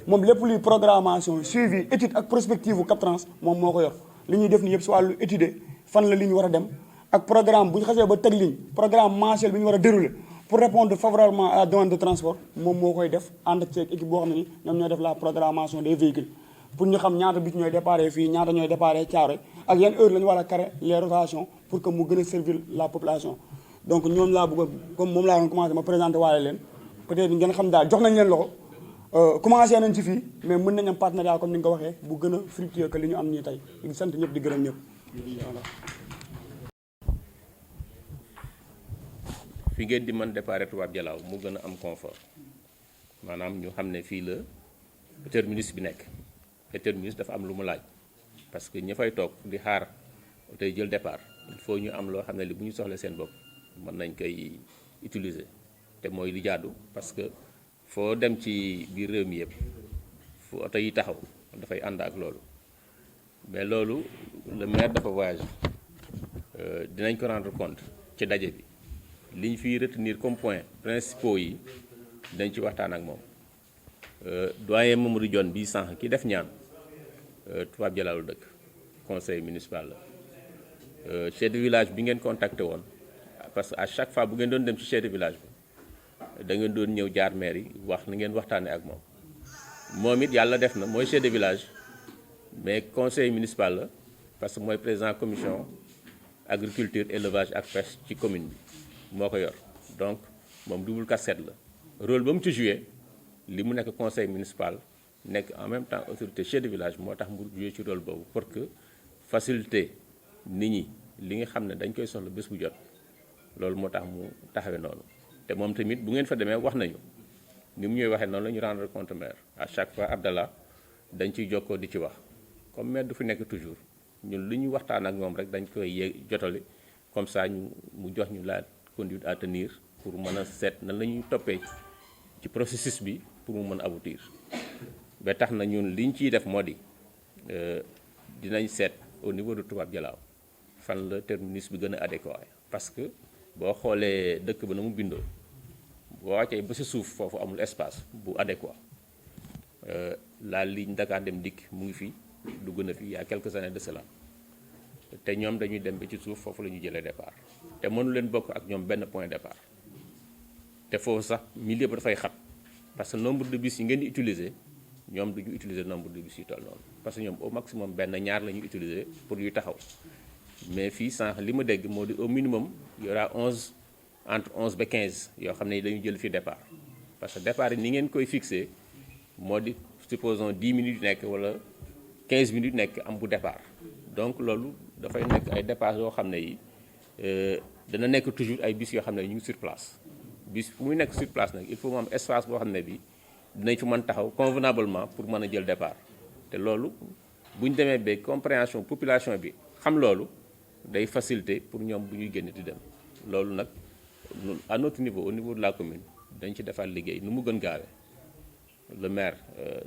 moom lépp luy programmation suivi étude ak prospective bu Captrans moom moo ko yor li ñuy def ni yëpp si wàllu étude fan la li ñu war a dem ak programme bu ñu xasee ba teg ligne programme mensuel bi ñu war a dérouler pour répondre favorablement à la demande de transport moom moo koy def ànd ak équipe boo xam ne ni ñoom ñooy def la programmation des véhicules pour ñu xam ñaata bis ñooy déparé fii ñaata ñooy déparé Thiaroye ak yan heure la ñu war a carrer les rotations pour que mu gën a servir la population donc ñoom laa bëgg comme moom laa doon commencé ma présenté waale leen peut-être ngeen xam daal jox nañ leen loxo commencé nañ ci fii mais mën nañ am partenariat comme ni nga ko waxee bu gën a fructueux que li ñu am nii tey di sant ñëpp di gërëm ñëpp voilà. fi ngeen di mën déparé Tubaab Jalaaw mu gën a am confort maanaam ñu xam ne fii la terminus bi nekk te terminus dafa am lu mu laaj parce que ña fay toog di xaar tey jël départ il faut ñu am loo xam ne li bu ñu soxla seen bopp mën nañ koy utiliser te mooy li jaadu parce que foo dem ci biir réew mi yëpp fu oto yi taxaw dafay ànd ak loolu mais loolu le maire dafa voyage dinañ ko rendre compte ci daje bi li ñu fiy retenir comme point principaux yi dañ ci waxtaan ak moom doyen Mamadou Dione bii sànq ki def ñaan Tubaab Jalaaw dëkk conseil municipal la chef de village bi ngeen contacté woon parce que à chaque fois bu ngeen doon dem ci chef de village bi da ngeen doon ñëw jaar maire yi wax na ngeen waxtaanee ak moom moom it yàlla def na mooy chef de village mais conseil municipal la parce que mooy président commission agriculture élevage ak pêche ci commune bi moo ko yor donc moom double casquette la rôle ba mu ci joué li mu nekk conseil municipal nekk en même temps autorité chef de village moo tax mu joué ci rôle boobu pour que faciliter nit ñi li nga xam ne dañ koy soxla bés bu jot loolu moo tax mu taxawee noonu te moom tamit bu ngeen fa demee wax nañu ni mu ñuy waxee noonu la ñu rendre compte maire à chaque fois Abdallah dañ ciy jokkoo di ci wax comme maire du fi nekk toujours ñun li ñu waxtaan ak moom rek dañ koy jotali comme ça mu jox ñu la conduite à tenir pour mën a seet nan la ñuy toppee ci processus bi pour mu mën a aboutir ba tax na ñun li ñu ciy def moo di dinañ seet au niveau de Tubaab Jalaaw fan la terminus bi gën a adéquat parce que boo xoolee dëkk ba na mu bindoo boo wàccee ba si suuf foofu amul espace bu adéquat la ligne Dakar Dem Dikk mu ngi fi dugg na fi il y a quelques années de cela te ñoom dañuy dem ba ci suuf foofu la ñu jëlee départ te mënu leen bokk ak ñoom benn point départ te foofu sax milieu ba dafay xat parce que nombre de bus yi ngeen di utiliser ñoom duñu utiliser nombre de bus yi toll noonu parce que ñoom au maximum benn ñaar la ñuy utiliser pour yuy taxaw mais fii sànq li ma dégg moo di au minimum y aura 11 entre 11 ba 15 yoo xam ne dañu jël fii départ parce que départ yi ni ngeen koy fixé moo di supposons 10 minutes nekk wala 15 minutes nekk am bu départ donc loolu dafay nekk ay départ yoo xam ne yi dana nekk toujours ay bus yoo xam ne ñu ngi sur place bis fu muy nekk sur place nag il faut mu am espace boo xam ne bi dinañ fi mën taxaw convenablement pour mën a jël départ te loolu bu ñu demee ba compréhension population bi xam loolu day faciliter pour ñoom bu ñuy génn di dem loolu nag à notre niveau au niveau de la commune dañ ci defal liggéey nu mu gën gaawee le maire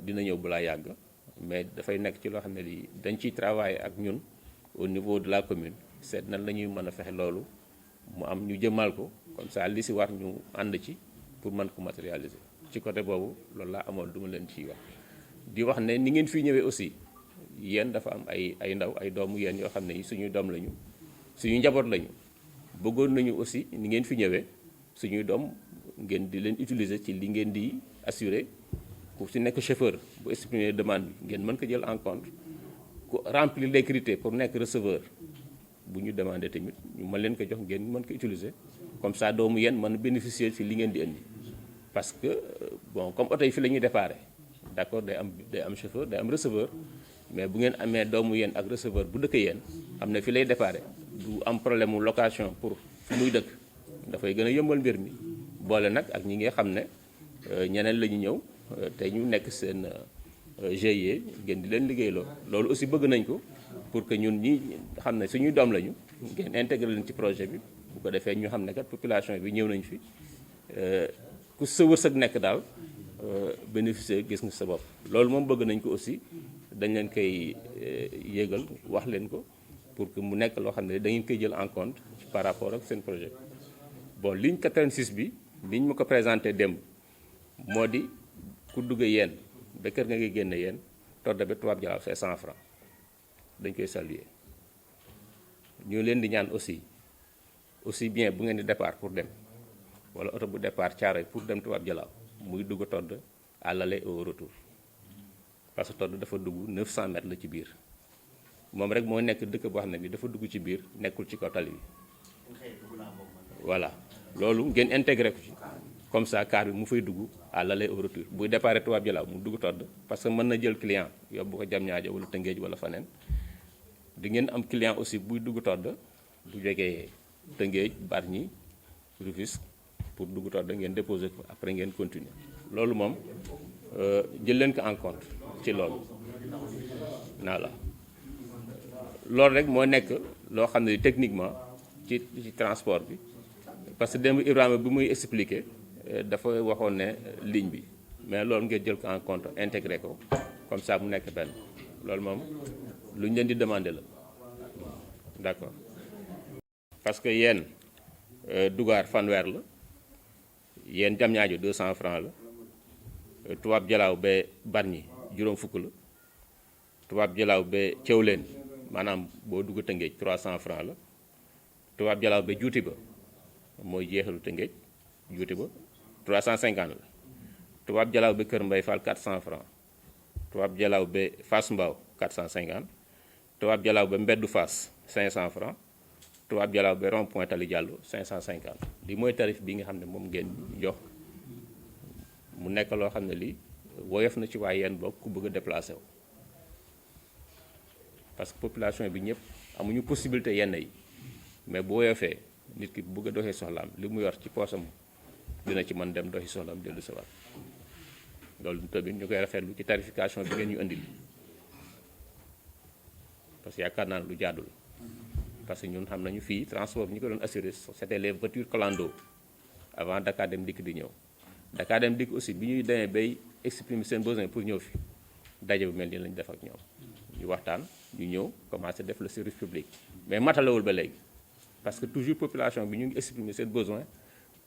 dina ñëw balaa yàgg mais dafay nekk ci loo xam ne lii dañ ciy travailler ak ñun au niveau de la commune seet nan la ñuy mën a fexe loolu mu am ñu jëmmal ko comme ça li si war ñu ànd ci pour mën ko matérialiser ci côté boobu loolu laa amoon du ma leen ciy wax di wax ne ni ngeen fi ñëwee aussi yéen dafa am ay ndaw ay doomu yéen yoo xam ne suñuy doom lañu suñuy njaboot lañu bëggoon nañu aussi ni ngeen fi ñëwee suñuy doom ngeen di leen utiliser ci li ngeen di assurer ku si nekk chauffeur bu exprimer demande bi ngeen mën ko jël en compte ku remplir les critères pour nekk receveur bu ñu demandé tamit ñu mën leen ko jox ngeen mën ko utiliser comme ça doomu yéen mën bénéficier ci li ngeen di indi parce que bon comme oto yi fi la ñuy déparé d'accord day am chauffeur day am receveur mais bu ngeen amee doomu yéen ak receveur bu dëkk yéen am na fi lay déparé du am problème mu location pour fi muy dëkk dafay gën a yëmbal mbir mi boole nag ak ñi nga xam ne ñeneen la ñu ñëw te ñu nekk seen GIE ngeen di leen liggéeyloo loolu aussi bëgg nañ ko pour que ñun ñi xam ne suñuy doom lañu ngeen intégré leen ci projet bi bu ko defee ñu xam ne kat population bi ñëw nañ fi ku sa wërsëg nekk daal bénéficier gis nga sa bopp. loolu moom bëgg nañ ko aussi dañ leen koy yégal wax leen ko pour que mu nekk loo xam ne da ngeen koy jël en compte par rapport ak seen projet. bon ligne 86 bi liñ ma ko présenté démb moo di ku dugg yéen ba kër nga ngi génne yéen todda ba Tubaab Jalaaw c'est 100 francs dañ koy saluer. ñu leen di ñaan aussi bien bu ngeen di départ pour dem wala oto bu départ Thiaroye pour dem Tubaab Jalaaw muy dugg todd à l'aller et au retour parce que todd dafa dugg 900 mètres la ci biir moom rek moo nekk dëkk boo xam ne bi dafa dugg ci biir nekkul ci kaw tali bi. voilà loolu ngeen intégré ko ci comme ça car bi mu fay dugg à l'aller au retour buy départ Tubaab Jalaaw mu dugg todd parce que mën na jël client yóbbu ko Diamniadio wala Tëngéej wala faneen. di ngeen am client aussi buy dugg todd bu jógee Tëngéej Bargny Rufisque pour dugg todd ngeen déposer ko après ngeen continuer loolu moom jël leen ko en compte ci loolu. voilà loolu rek moo nekk loo xam ne techniquement ci transport bi parce que démb Ibrahima bi muy expliquer dafa waxoon ne ligne bi mais loolu ngeen jël ko en compte intégré ko comme ça mu nekk benn loolu moom. lu ñu leen di demander la d'accord parce que yéen Dougar fanweer la yéen Diamniadio 200 francs la Tubaab Jalaaw ba Bargny juróom fukk la Tubaab Jalaaw ba Thiawlène maanaam boo dugg Tëngéej 300 francs la Tubaab Jalaaw ba juuti ba mooy jeexalu Tëngéej juuti ba 350 la Tubaab Jalaaw ba Kër Mbay Fall 400 francs Tubaab Jalaaw ba Fass Mbao 450 Tubaab Jalaaw ba Mbeddu Fass 500 francs Tubaab Jalaaw ba rond point Tali Diallo 550 li mooy tarif bi nga xam ne moom ngeen jox mu nekk loo xam ne lii woyof na ci waaye yéen bokk ku bëgg a déplacé wu parce que population bi ñëpp amuñu possibilité yenn yi mais bu woyofee nit ki bëgg a doxee soxlaam li mu yor ci poosam dina ci mën dem doxi soxlaam dellu si waat loolu tamit ñu koy rafetlu ci tarification bi ngeen ñu indil parce que yaakaar naa ne lu jaadul parce que ñun xam nañu fii transport bi ñu ko doon assurer c'était les voitures clando avant Dakar Dem Dikk di ñëw Dakar Dem Dikk aussi bi ñuy demee bay exprimer seen besoin pour ñëw fi daje bu mel ni lañu def ak ñoom ñu waxtaan ñu ñëw commencé def le service public mais matalewul ba léegi parce que toujours population bi ñu ngi exprimer seen besoin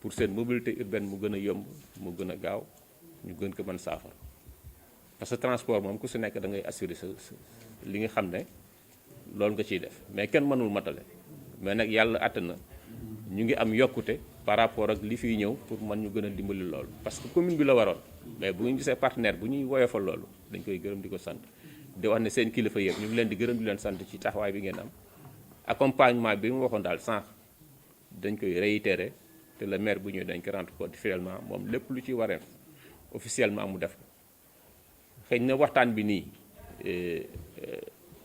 pour seen mobilité urbaine mu gën a yomb mu gën a gaaw ñu gën ko mën saafara parce que transport moom ku si nekk da ngay assurer sa li nga xam ne loolu nga ciy def mais kenn mënul matale mais nag yàlla àtt na ñu ngi am yokkute par rapport ak li fiy ñëw pour mën ñu gën a dimbali loolu parce que commune bi la waroon mais bu ñu gisee partenaire bu ñuy woyofal loolu dañ koy gërëm di ko sant di wax ne seen kilifa yëpp ñu ngi leen di gërëm di leen sant ci taxawaay bi ngeen am accompagnement bi mu waxoon daal sànq dañ koy réitérer te le maire bu ñëwee dañ ko rendre compte finalement moom lépp lu ci wareef officiellement mu def ko xëy na waxtaan bi nii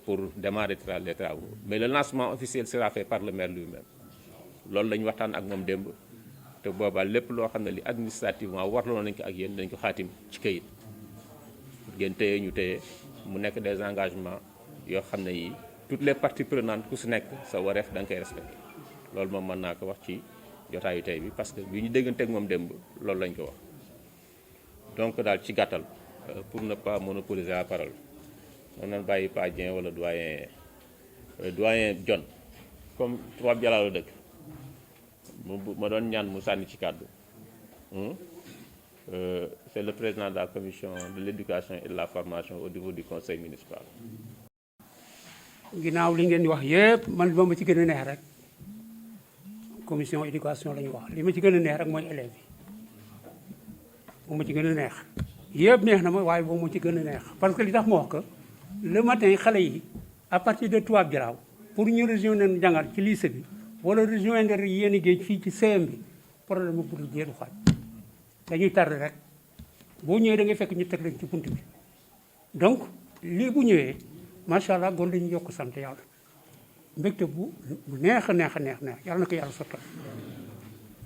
pour démarrer les travaux mais le lancement officiel sera fait par le maire lui-même loolu la ñu waxtaan ak moom démb te boobaa lépp loo xam ne li administrativement warloo nañ ko ak yéen dañ ko xaatim ci kayit ngeen téye ñu téye mu nekk des engagements yoo xam ne yi toutes les parties prenantes ku si nekk sa wareef da nga koy respecté loolu moom mën naa ko wax ci jotaayu tey bi parce que bi ñu dégganteeg moom démb loolu lañ ko wax donc daal ci gàttal pour ne pas monopoliser la parole mën nañ bàyyi Pa Dieng wala doyen John comme Tubaab Jalaaw la dëkk ma doon ñaan mu sànni ci kàddu c'est le président de la commission de l'éducation et de la formation au niveau du conseil municipal. ginnaaw li ngeen di wax yëpp man ba ma ci gën a neex rek commission éducation la ñu wax li ma ci gën a neex rek mooy élèves yi moom ma ci gën a neex yëpp neex na ma waaye boobu ma ci gën a neex parce que li tax ma wax ko le matin xale yi à partir de Tubaab Jalaaw pour ñu rejoindre jàngat ci lycée bi wala rejoindre yéen géej fii ci CM bi problème bu budul jeeru xaaj dañuy tardé rek boo ñëwee da ngay fekk ñu teg leen ci bunt bi donc lii bu ñëwee macha allah goon dañu yokk sant yàlla mbégte bu neex a neex a neex yàlla na ko yàlla sottal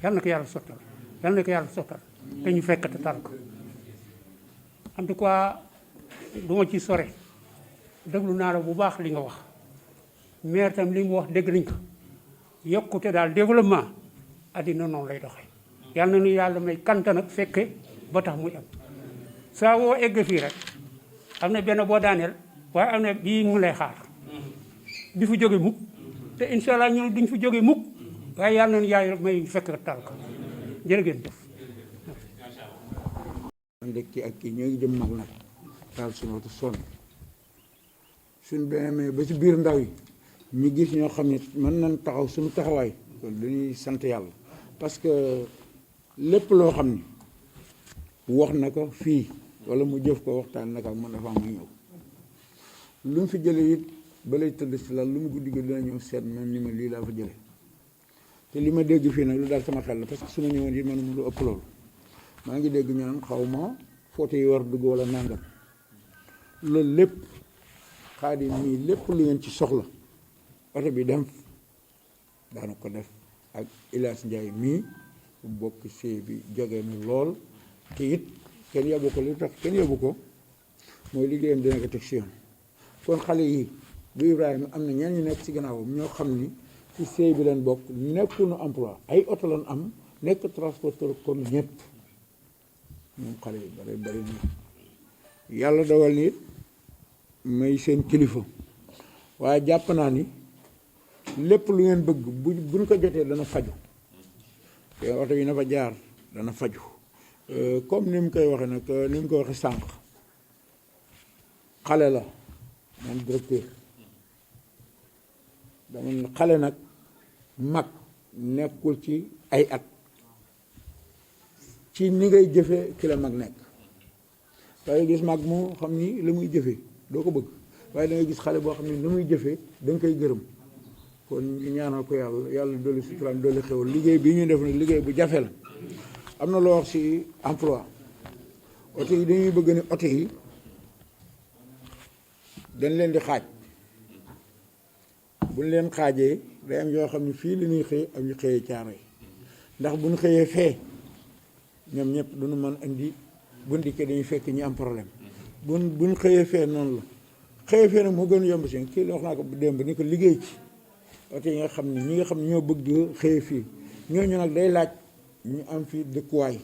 yàlla na ko yàlla sottal yàlla na ko yàlla sottal te ñu fekk te tal ko en tout cas du ma ci sore déglu naa la bu baax li nga wax maire tam li mu wax dégg nañ ko yokkute daal développement addina noonu lay doxee yàlla na nu yàlla may kanta nag fekke ba tax muy am saa woo egg fii rek am na benn boo daaneel waaye am na bii mu lay xaar bi fu jóge mukk te incha allah ñun duñ fi jóge mukk waaye yàlla na nu yaay may fekk tal ko jërë ngeen jëf. man de kii ak kii ñoo ngi jëm mag nag daal suñu oto sonn suñ demee ba ci biir ndaw yi ñu gis ñoo xam ne mën nañ taxaw suñu taxawaay kon dañuy sant yàlla parce que lépp loo xam ni wax na ko fii wala mu jëf ko waxtaan nag ak man dafa am ñëw lu mu fi jëlee it ba lay tëdd si lal lu mu guddi gi dina ñëw seet man ni ma lii laa fa jële te li ma dégg fii nag lu daal sama xel la parce que su ma ñëwoon it man mu lu ëpp loolu maa ngi dégg ñu naan xaw ma photo yi war dugg wala nangam loolu lépp Xaadim mii lépp lu ngeen ci soxla oto bi dem daana ko def ak Ilaas Njaay mii bu bokk see bi jóge nu lool te it kenn yóbbu ko li tax kenn yóbbu ko mooy liggéeyam dina ko teg si yoon kon xale yi bu Ibrahima am na ñenn ñu nekk ci gannaawam ñoo xam ni ci see bi leen bokk nekkuñu emploi ay oto lañ am nekk transporteur comme ñëpp moom xale yi bari bari ni yàlla dogal ni may seen kilifa waaye jàpp naa ni lépp lu ngeen bëgg buñ ko jotee dana faju te oto yi na fa jaar dana faju comme ni mu koy waxee nag ni mu ko waxee sànq xale la man directeur dama xale nag mag nekkul ci ay at ci ni ngay jëfee ci la mag nekk waaye gis mag moo xam ni la muy jëfee doo ko bëgg waaye da ngay gis xale boo xam ni la muy jëfee da nga koy gërëm kon ñu ñaanal ko yàlla yàlla dolli suturaan dolli xewal liggéey bi ñu def nag liggéey bu jafe la am na loo wax ci emploi oto yi dañuy bëgg ne oto yi dañ leen di xaaj buñ leen xaajee day am yoo xam ne fii la ñuy xëy ak ñu xëyee caaro yi ndax buñ xëyee fee ñoom ñëpp duñu mën indi buñ dikkee dañuy fekk ñi am problème buñ xëyee fee noonu la xëyee fee nag moo gën a yomb si kii la wax naa ko démb ni ko liggéey ci oto yi nga xam ne ñi nga xam ne ñoo bëgg xëyee fii ñooñu nag day laaj ñu am fi dëkkuwaay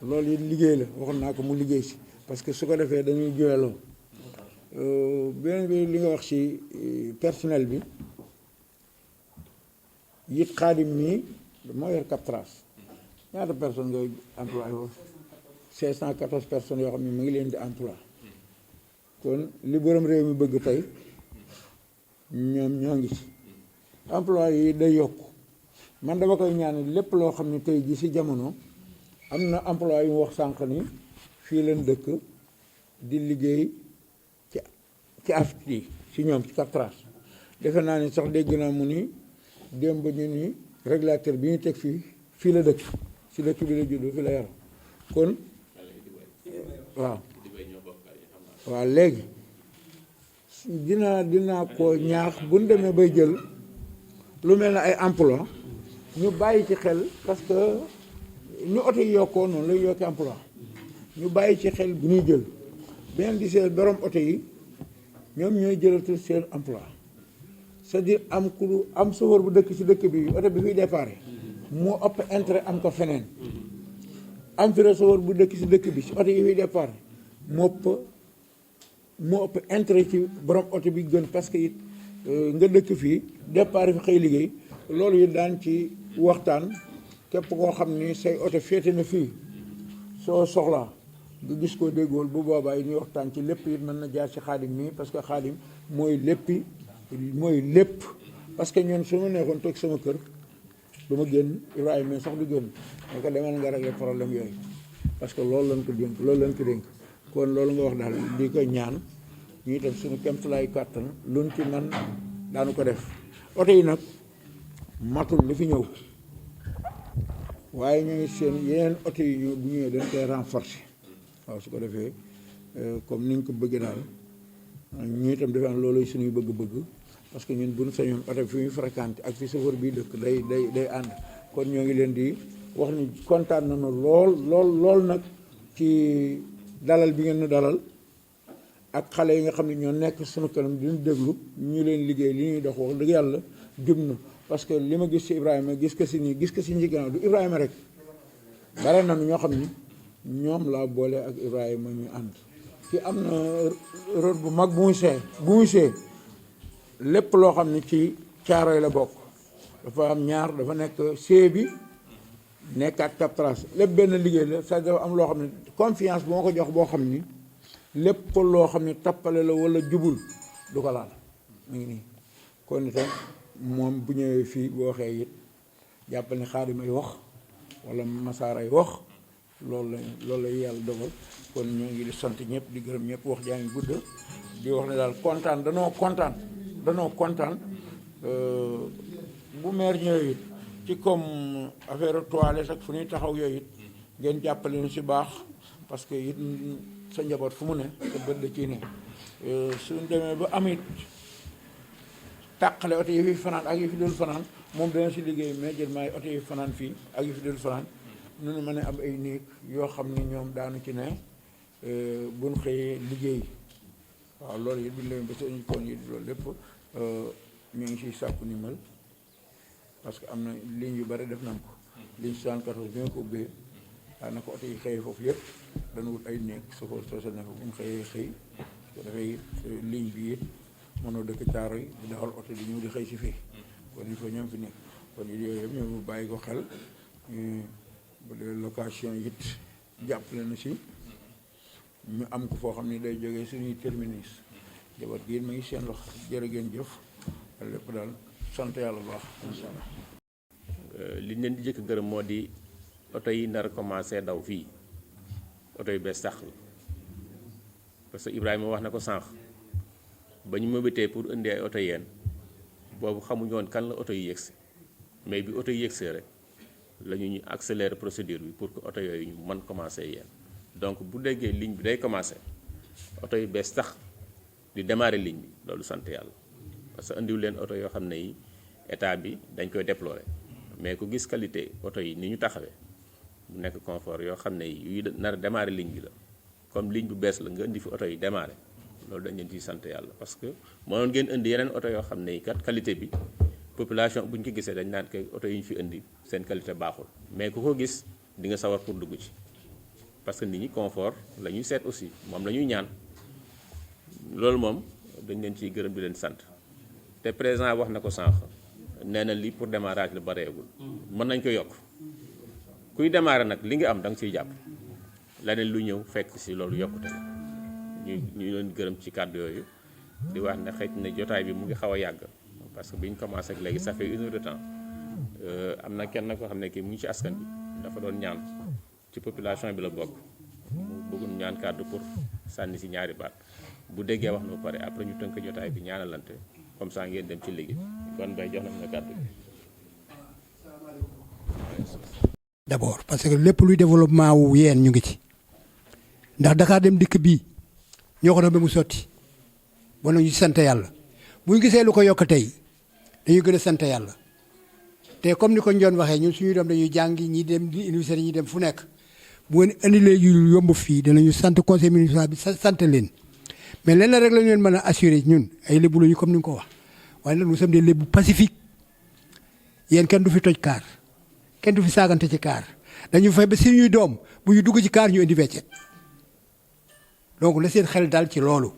loolu it liggéey la waxoon naa ko mu liggéey si parce que su ko defee dañuy jooyloo beneen bi li nga wax ci personnel bi it Xaadim mii moo yor Captras ñaata personnes ngay employé foofu 514 personnes yoo xam ne mu ngi leen di emploi kon li borom réew mi bëgg tey ñoom ñoo ngi ci emploi yi day yokk man dama koy ñaan lépp loo xam ne tey ji ci jamono am na emploi yu mu wax sànq ni fii leen dëkk di liggéey ci afti ci ñoom ci Captras defe naa ni sax dégg naa mu ni démb ñu ni régulateur bi ñu teg fii la dëkk ci dëkk bi la juddoo fi la yaram kon waaw léegi dinaa ko ñaax bu ñu demee bay jël lu mel ne ay emploi ñu bàyyi ci xel parce que ñu oto yi yokkoo noonu lay yokki emploi ñu bàyyi ci xel bu ñuy jël beneen di seen borom oto yi ñoom ñooy jëlatul seen emploi c'est-à-dire am chauffeur bu dëkk ci dëkk bi oto bi fiy déparé moo ëpp intérêt am ko feneen am fi chauffeur bu dëkk ci dëkk bi ci oto yi fiy déparé moo ëpp intérêt ci borom oto bi gën parce que it nga dëkk fii départ fi xëy liggéey loolu it daan ci waxtaan képp koo xam ni say oto féete na fii soo soxlaa nga gis ko déggool bu boobaa yi ñuy waxtaan ci lépp it mën na jaar ci Xaadim mii parce que Xaadim mooy lépp parce que ñun su ma neexoon toog sama kër du ma génn Ibrahima sax du génn mais que demal nga régler problème yooyu parce que loolu lañ ko dénk kon loolu nga wax daal di ko ñaan ñu itam suñu kéemtalaay kàttan luñ ci man daanu ko def oto yi nag matul li fi ñëw waaye ñu ngi seen yeneen oto yi bu ñëwee dañ koy renforcer waaw su ko defee comme ni ñu ko bëggee daal ñu itam defe naa loolu suñuy bëgg-bëgg parce que ñun buñ sañoon oto fi muy fréquenté ak fi chauffeur bii dëkk day ànd kon ñoo ngi leen di wax ni kontaan nañu lool nag ci dalal bi ngeen nu dalal ak xale yi nga xam ne ñoo nekk sunu kanam di ñu déglu ñu leen liggéey li ñuy dox wax dëgg yàlla jub na parce que li ma gis ci Ibrahima gis ko si nii gis ko si njigannaaw du Ibrahima rek bare na ñoo xam ni ñoom laa boole ak Ibrahima ñu ànd ki am na rôle bu mag bu muy see lépp loo xam ne ci Caaroy la bokk dafa am ñaar dafa nekk see bi nekkaat Cap Trace lépp benn liggéey la sa dafa am loo xam ne confiance bu ma ko jox boo xam ni lépp loo xam ne tappale la wala jubul du ko laal mu ngi nii kon itam moom bu ñëwee fii bu waxee it jàppal ni Xaadim ay wax wala Masaar ay wax loolu la yàlla dogal kon ñoo ngi di sant ñëpp di gërëm ñëpp wax jaa ngi gudd di wax ne daal kontaan danoo kontaan bu maire ñëwee it ci comme affaire toilette ak fu ñuy taxaw yooyu it ngeen jàppale ñu si baax parce que it sa njaboot fu mu ne sa bët la ciy ne suñ demee ba amit tàqale oto yi fi fanaan ak yi fi dul fanaan moom dana si liggéey mais jël maay oto yi fanaan fii ak yi fi dul fanaan nunu mën a am ay néeg yoo xam ni ñoom daanu ci ne buñ xëyee liggéey waaw loolu it buñ demee ba seen koon yi loolu lépp ñu ngi siy sàkku ndimbal parce que am na ligne yu bari def nañ ko ligne 74 bi nga ko ubbee daanaka oto yi xëyee foofu yëpp dana wut ay néeg sofóor soosa ne fa buñ xëyee xëy ko dafay ligne bi it mënoo dëkk Caaroy di dawal oto di ñëw di xëy si fii kon il faut ñoom fi nekk kon it yooyu yëpp ñoom bàyyi ko xel bu dee location it jàppale na si ñu am ko foo xam ne day jógee suñuy terminus jabat gi it ma ngi seen lox jërë ngeen jëf lépp daal sant yàlla bu baax incha allah. li leen di jëkk gërëm moo di oto yi nar a commencé daw fii oto yu bees sax la parce que Ibrahima wax na ko sànq ba ñu mëbëtee pour indi ay oto yeen boobu xamuñu woon kan la oto yi yëgsi mais bi oto yi yëgsee rek la ñu accélérer procédure bi pour que oto yooyu ñu mën commencé yeen donc bu déggee ligne bi day commencé oto yu bees sax di démarrer ligne bi loolu sant yàlla parce que indiwu leen oto yoo xam ne yi état bi dañ koy déplorer mais ku gis qualité oto yi ni ñu taxawee mu nekk confort yoo xam ne yi yuy nar a démarrer ligne bi la comme ligne bu bees la nga indi fi oto yi démarrer loolu dañ leen ciy sant yàlla parce que mënoon ngeen indi yeneen oto yoo xam ne yi kat qualité bi population bu ñu ko gisee dañ naan ko oto yi ñu fi indi seen qualité baaxul mais ku ko gis di nga sawar pour dugg ci parce que nit ñi confort la ñuy seet aussi moom la ñuy ñaan loolu moom dañ leen ciy gërëm di leen sant te président wax na ko sànq nee na lii pour démarrage la bareegul mën nañ ko yokk kuy démarrer nag li nga am da nga ciy jàpp leneen lu ñëw fekk si loolu yokkute ñu leen gërëm ci kàddu yooyu di wax ne xëy na jotaay bi mu ngi xaw a yàgg parce que bi ñu commencé ak léegi ça fait 1 heure de temps am na kenn koo xam ne kii mu ngi ci askan bi dafa doon ñaan ci population bi la bokk mu bëggoon ñaan kàddu pour sànni si ñaari baat bu déggee wax na ba pare après ñu tënk jotaay bi ñaanalante comme ça ngeen dem ci liggéey kon bay jox na ma kàddu bi. d'abord parce que lépp luy développement wu yeen ñu ngi ci ndax Dakar dem dikk bii ñoo ko doon ba mu sotti bon nag ñu sant yàlla bu ñu gisee lu ko yokk tey dañuy gën a sant yàlla te comme ni ko Ndione waxee ñun suñuy doom dañuy jàngi ñi dem di université ñi dem fu nekk bu ngeen indilee yu yomb fii danañu sant conseil municipal bi sant leen mais lenn rek la ñu leen mën a assurer ñun ay lébu lañu comme ni nga ko wax waaye nag nous sommes des lébu pacifique yéen kenn du fi toj kaar kenn du fi saagante ci kaar dañu fexe ba suñuy doom bu ñu dugg ci kaar ñu indi weccet donc la seen xel dal ci loolu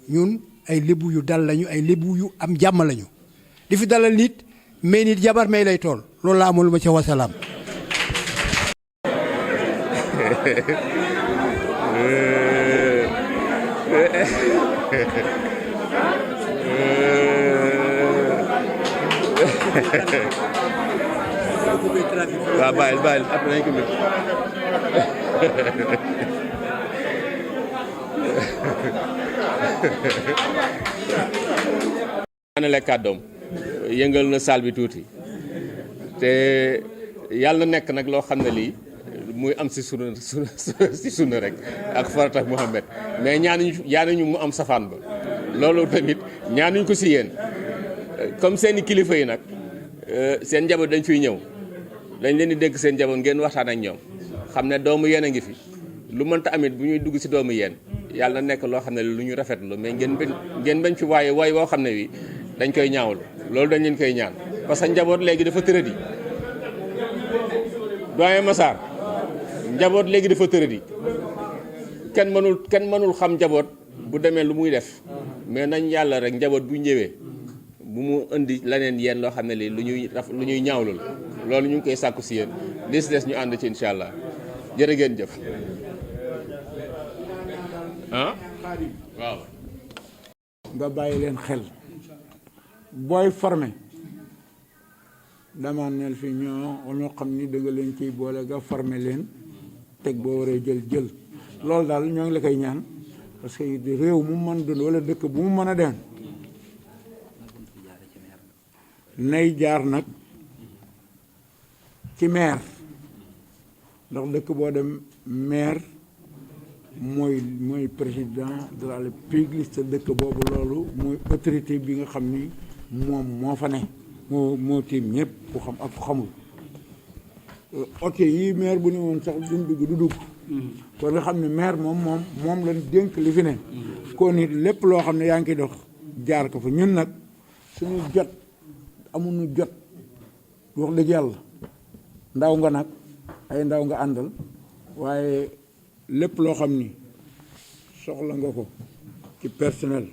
ñun ay lébu yu dal lañu ay lébu yu am jàmm lañu di fi dalal nit mais nit jabar may lay tool loolu laa amul lu ma ca wasalaam. waaw bàyyil après nañ ko mbir anale kàddoom yëngal na saal bi tuuti te yàlla nekk nag loo xam ne lii muy am si sunna rek ak farata Muhammad mais ñaanuñu mu am safaan ba loolu tamit ñaanuñ ko si yéen comme seeni kilifa yi nag seen njaboot dañ fiy ñëw dañ leen di dénk seen njaboot ngeen waxtaan ak ñoom xam ne doomu yeen a ngi fi lu mënta amit bu ñuy dugg si doomu yeen yàlla na nekk loo xam ne lu ñu rafetlu mais ngeen bañ fi waaye waay woo xam ne wi dañ koy ñaawlu loolu dañ leen koy ñaan parce que njaboot léegi dafa tëradi doyen Massar njaboot léegi dafa tëradi kenn mënul xam njaboot bu demee lu muy def mais nañ yàlla rek njaboot bu ñëwee bu mu indi leneen yéen loo xam ne lii lu ñuy ñaawlu la loolu ñu ngi koy sàkku si yéen li si des ñu ànd ci incha allah jërë ngeen jëf ah waaw. nga bàyyi leen xel booy formé dama neel fi ñoo xam ni dëgg leen ciy boole nga formé leen teg boo waree jël loolu daal ñoo ngi la koy ñaan parce que réew mu mën dund wala dëkk bu mu mën a dem nay jaar nag ci maire ndax dëkk boo dem maire mooy président de la République sa dëkk boobu loolu mooy autorité bi nga xam ni moom moo fa ne moo tiim ñëpp ku xam ak ku xamul oto yi maire bu ne woon sax duñ dugg du dugg kon nga xam ne maire moom lañ dénk li fi ne kon it lépp loo xam ne yaa ngi koy dox jaar ko fa ñun nag suñu jot amuñu jot wax dëgg yàlla ndaw nga nag ay ndaw nga àndal waaye lépp loo xam ni soxla nga ko ci personnel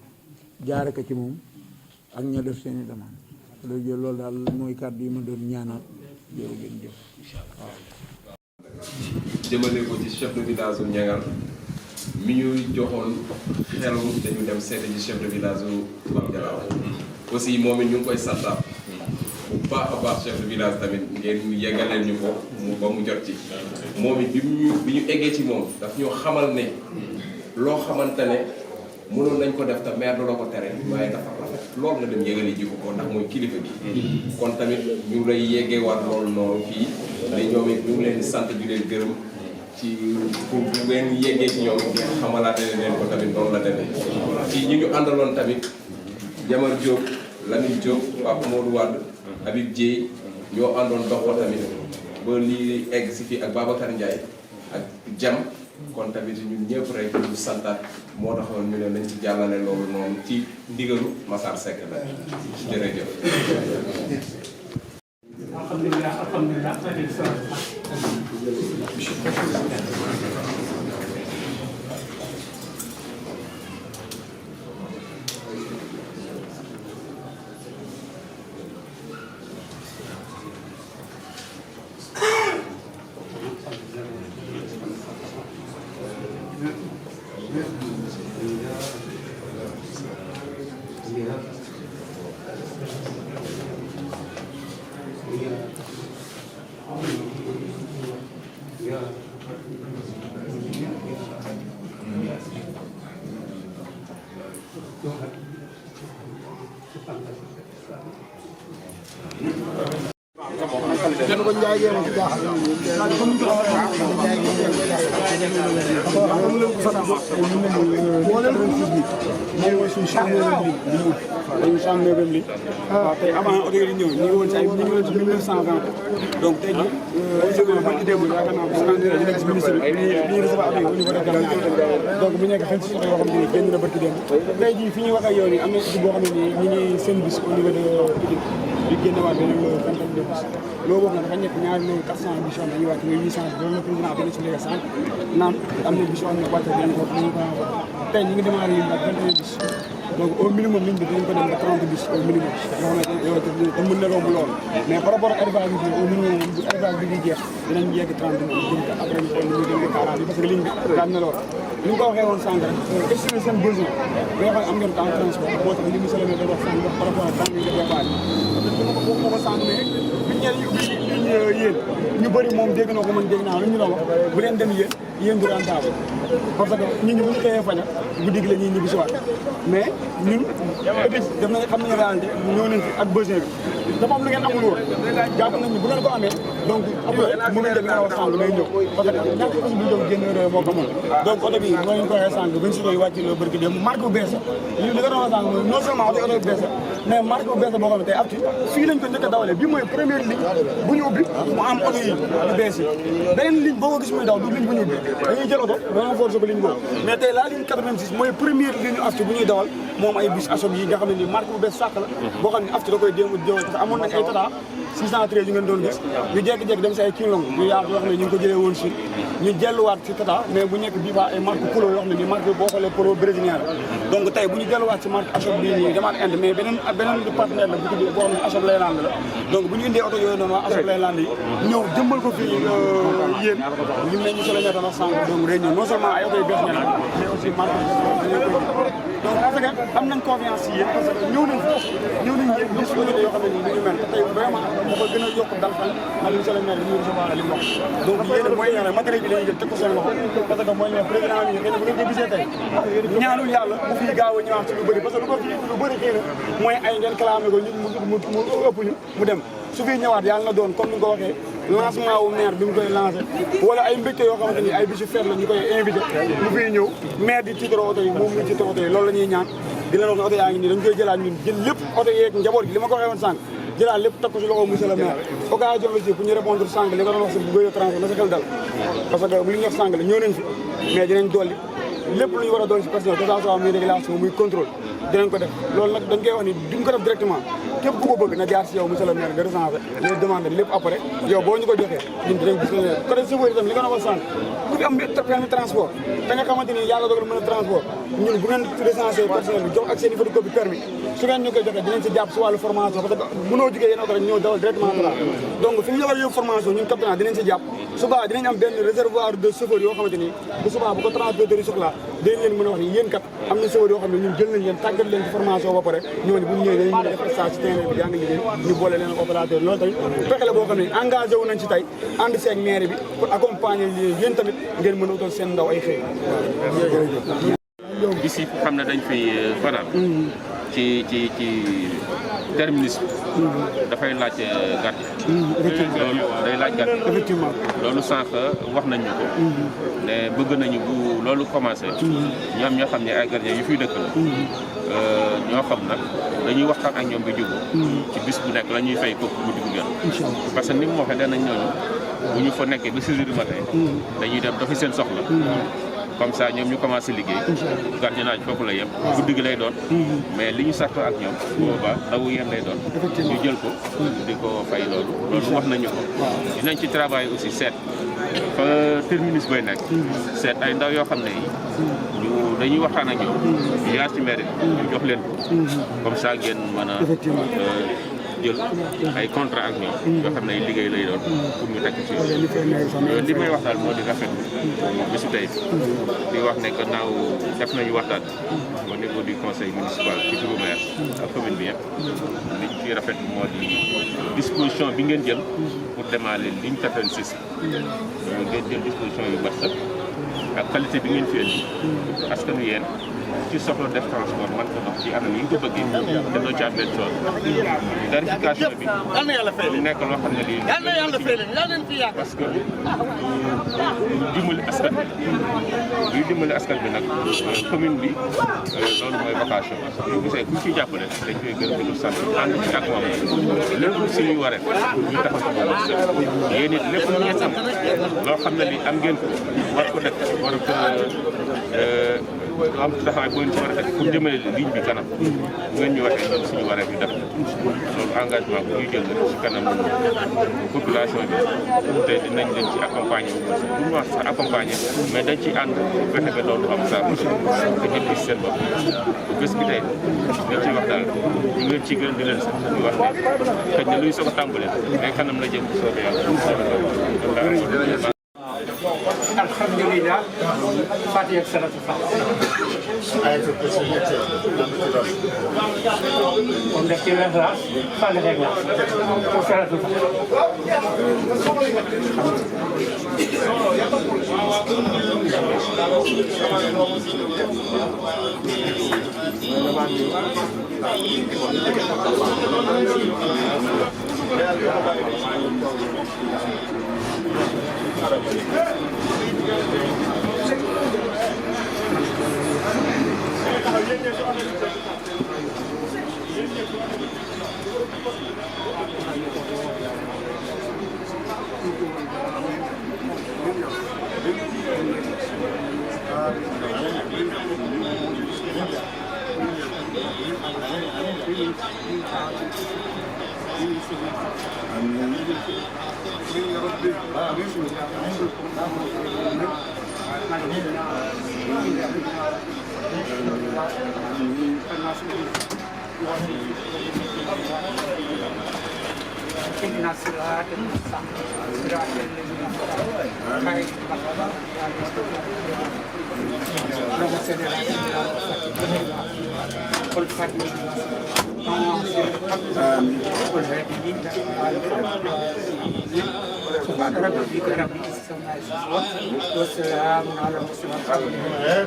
jaare ko ci moom ak ña def seeni demande loolu daal mooy kàddu yi ma doon ñaanal jërë ngeen jëf waaw. jëmale ko ci chef de village u Ñangal mi ñu joxoon xelu dañu dem seete ci chef de village u Bam Jalaaw aussi moom it ñu ngi koy santaat bu baax a baax chef de village tamit ngeen yeggaleel ñu ko ba mu jot ci moom it bi ñu eggee ci moom daf ñoo xamal ne loo xamante ne mënoon nañ ko def te maire du la ko tere waaye dafa rafet loolu nga dem yëgali ji ko ndax mooy kilifa bi kon tamit ñu lay yeggeewaat loolu noonu fii day ñoom it ñu ngi leen di sant di leen gërëm ci bu ngeen yeggee ci ñoom ngeen xamalaate leen ko tamit noonu la demee ci ñi ñu àndaloon tamit Jamar Diop Lamine Diop Papa Modou Wade Habib Dieye ñoo àndoon dox ko tamit ba lii egg si fii ak Babacar Ndiaye ak Jam kon tamit ñun ñëpp rek ñu santaat moo taxoon ñu ne nañ ci jàllale loolu noonu ci ndigalu Massar Seck la jërëjëf. alhamdulilah. tey avant oto yi di ñëw ñu ngi woon si 1920 donc tey jii boo jógee ba ci démb yaakaar naa bu ñu nekk si ministre bi ñu recevoir au niveau de Gambie donc bu nekk xel si soxla yoo xam ne génn na barki démb tey jii fi ñuy wax ak yow nii am na aussi boo xam ne nii ñu ngi seen bis au niveau de Pikine di génnewaat beneen loolu vingtaine de bis loolu boobu nag dafa nekk ñaari loolu 400 bis yoo xam ne dañuy wàcc muy 800 loolu la président benn ci léegi sànq naan am na bis yoo xam ne wàcc dañu ko tey ñu ngi démarré yi ak 21 bis donc au minimum ligne bi dinañ ko dem ba 30 bis au minimum yoo xam ne yow te mën na romb loolu mais par rapport ak élevage bi au minimum bu élevage bi di jeex dinañ yegg 30 moom jëm ko après ñu xool ñu jëm ko 40 parce que ligne bi daan na lool ni nga ko waxee woon sànq rek estimer seen besoin bi nga xam ne am ngeen temps transport moo tax li monsieur le maire da wax sànq par rapport ak temps yi nga départ dama ko sànq mais biñ yéen ñu bëri moom dégg na ko man dégg naa lu ñu la wax bu leen dem yéen du rentable parce que nit ñi bu ñu xëyee faña guddi gi la ñuy ñibbi si waat mais ñun def nañ xam nañu réalité ñëw nañ fi ak besoin bi dafa am lu ngeen amul woon jàpp nañ ni bu ngeen ko amee donc après mu ngi nga wax sànq day ñëw parce que ñàkk aussi bu jóg génn réew moo ko mën donc oto bi moo ñu ko waxee sànq buñ si koy wàcc loo barki dem marque bu bees li nga doon wax sànq mooy non seulement oto bu bees mais marque bu bees boo xam ne tey apti fii lañ ko njëkk a dawalee bi mooy première ligne bu ñu ubbi mu am oto yi yu bees yi beneen ligne boo ko gis muy daw du ligne bu ñu ubbi dañuy jël oto renforcer ko ligne boobu mais tey la ligne 86 mooy première ligne afti bu ñuy dawal moom ay bus asom yi nga xam ne nii marque bu bees sàq la boo xam ne afti da koy démb jëw parce que amoon nañ ay Tata 613 yu ngeen doon gis ñu jékki-jékki dem si ay King Long yu yaatu yoo xam ne ñu ngi ko jëlee woon si ñu delluwaat si Tata mais bu nekk bii fa ay marque polo yoo xam ne nii marque boo xoolee polo brésilien la donc tey bu ñu delluwaat si marque Ashok bii nii demaat Inde mais beneen partenaire la bu tudd boo xam ne Ashok Leyland la donc bu ñu indee oto yooyu noonu waa Ashok Leyland yi ñëw jëmbal ko fii yéen ñu ne ñu solo ñata wax sànq donc day ñëw non seulement ay oto yu bees ngeen mais aussi marque donc parce que am nañ confiance si yéen parce que ñëw nañ yéen gis oto yoo xam ne nii ñu mel te tey vraiment dafa gën a yokk dal xel ak monsieur le maire ñu recevoir li mu wax donc yéen mooy ñaan matériel bi dañuy jël teg ko seen loxo parce que mooy ne président bi xëy na bu ngeen ko gisee tey ñaanul yàlla mu fiy gaaw a ñëwaat ci lu bëri parce que lu ko fi lu bëri xëy na mooy ay ngeen clamé ko nit mu ëpp ñu mu dem su fiy ñëwaat yàlla na doon comme ni nga ko waxee lancement wu maire bi mu koy lancé wala ay mbégte yoo xamante ni ay bisu feet la ñu koy invité mu fiy ñëw maire di tiitaroo oto yi moom mu tiitaroo oto yi loolu la ñuy ñaan di leen wax ne oto yaa ngi nii dañ koy jëlaat ñun jël lépp oto yeeg njaboot gi li ma ko waxee woon sànq jëlaat lépp teg ko si loxo monsieur le maire occasion aussi pour ñu répondre sànq li nga doon wax si bu bëri transport na sa xel dal parce que bu li ñu wax sànq la ñëw nañ fi mais dinañ dolli lépp lu ñu war a doon si personnel que ça soit muy régulation muy contrôle dinañ ko def loolu nag dañ koy wax ni duñ ko def directement képp ku ko bëgg na jaar si yow monsieur le maire nga recensé les demandes lépp après yow boo ñu ko joxee ñun dinañ gis ne côté chauffeur itam li nga doon wax sànq ku fi am permis transport da nga xamante ni yàlla dogal mën a transport ñun bu ngeen recensé personnel bi jox ak seen i photocopie permis su ngeen ñu koy joxee dinañ si jàpp si wàllu formation parce que mënoo jógee yéen oto rek ñëw dawal directement la donc fi ñu la war a yóbbu formation ñun capitaine dinañ si jàpp subaa dinañ am benn réservoir de chauffeur yoo xamante ni bu subaa bu ko transporteur yi soxlaa dañ leen mën a wax ni yéen kat am na chauffeur yoo xam ne ñun jël nañ leen tàggat leen ci formation ba pare ñoo ne bu ñu ñëwee dañu mën a def stage ci terrain bi jàng liggéey ñu boole leen ak opérateur loolu tamit fexe la boo xam ne engagé wu nañ ci tey ànd seeg maire bi pour accompagner yéen tamit ngeen mën a utal seen ndaw ay xëy bis yi xam ne dañ fi fanaan ci terminus dafay laaj gardien loolu day laaj gardien effectivement loolu sànq wax nañ ñu ko ne bëgg nañu bu loolu commencé ñoom ñoo xam ne ay gardien yu fiy dëkk la ñoo xam nag dañuy waxtaan ak ñoom bi jubóo ci bis bu nekk la ñuy fay ko mu diggu yoon parce que ni mu waxee danañ ñooñu bu ñu fa nekkee ba 6 heures du matin dañuy dem dafa seen soxla comme ça ñoom ñu commencé liggéey gardiennage foofu la yem guddi gi lay doon mais li ñu sarto ak ñoom boobaa ndawu yéen lay doon ñu jël ko di ko fay loolu wax nañu ko dinañ ci travail aussi seet fa terminus bay nekk seet ay ndaw yoo xam ne ñu dañuy waxtaan ak ñoom jaar ci maire ñu jox leen ko comme ça ngeen mën a jël ay contrat ak ñoom yoo xam ne ay liggéey lay doon pour ñu tekk ci li may wax daal moo di rafetlu bisu tey di wax ne que naaw def nañu waxtaan au niveau du conseil municipal ci turu maire ak commune bi yëpp li ci rafetlu moo di disposition bi ngeen jël pour démarrer ligne 86 ngeen jël disposition yu mat sax ak qualité bi ngeen fi indi askan wi yéen ci soxla def transport man ko dox ci anam yi nga ko bëggee dañoo ci am benn chose vérification bi lu nekk loo xam ne lii parce que dimbali askan bi dimbali askan bi nag commune bi loolu mooy vocation bu gisee ku ci jàppale dañ koy gën a sant ànd ci ak moom lépp suñuy waree ñu taxaw ko moom yéen it lépp lu ngeen am loo xam ne li am ngeen ko war ko def war ko am taxawaay boo ci war a def pour jëmale ligne bi kanam bu ngeen ñu waxee ñun suñu waree ñu def loolu engagement bu ñuy jël ci kanam population bi te dinañ leen ci accompagner bu ñu wax sax accompagner mais dañ ci ànd fexe ba loolu am saa te ñëpp gis seen bopp bés bi tey dañ ciy wax daal ñu ngi leen ci gën di leen sax di wax ne xëy na luy soog a tàmbalee mais kanam la jëm bu soobee yàlla. Alhamdulillah, Fatiha ak salatu on def ci Ikhlas Fatiha ak salatu اهدنا الصراط المستقيم صراط الذين أنعمت عليهم اللهم صل على سيدنا محمد قل فاتني قل هذه سبحان ربك رب العزة عما يصفون وسلام على المرسلين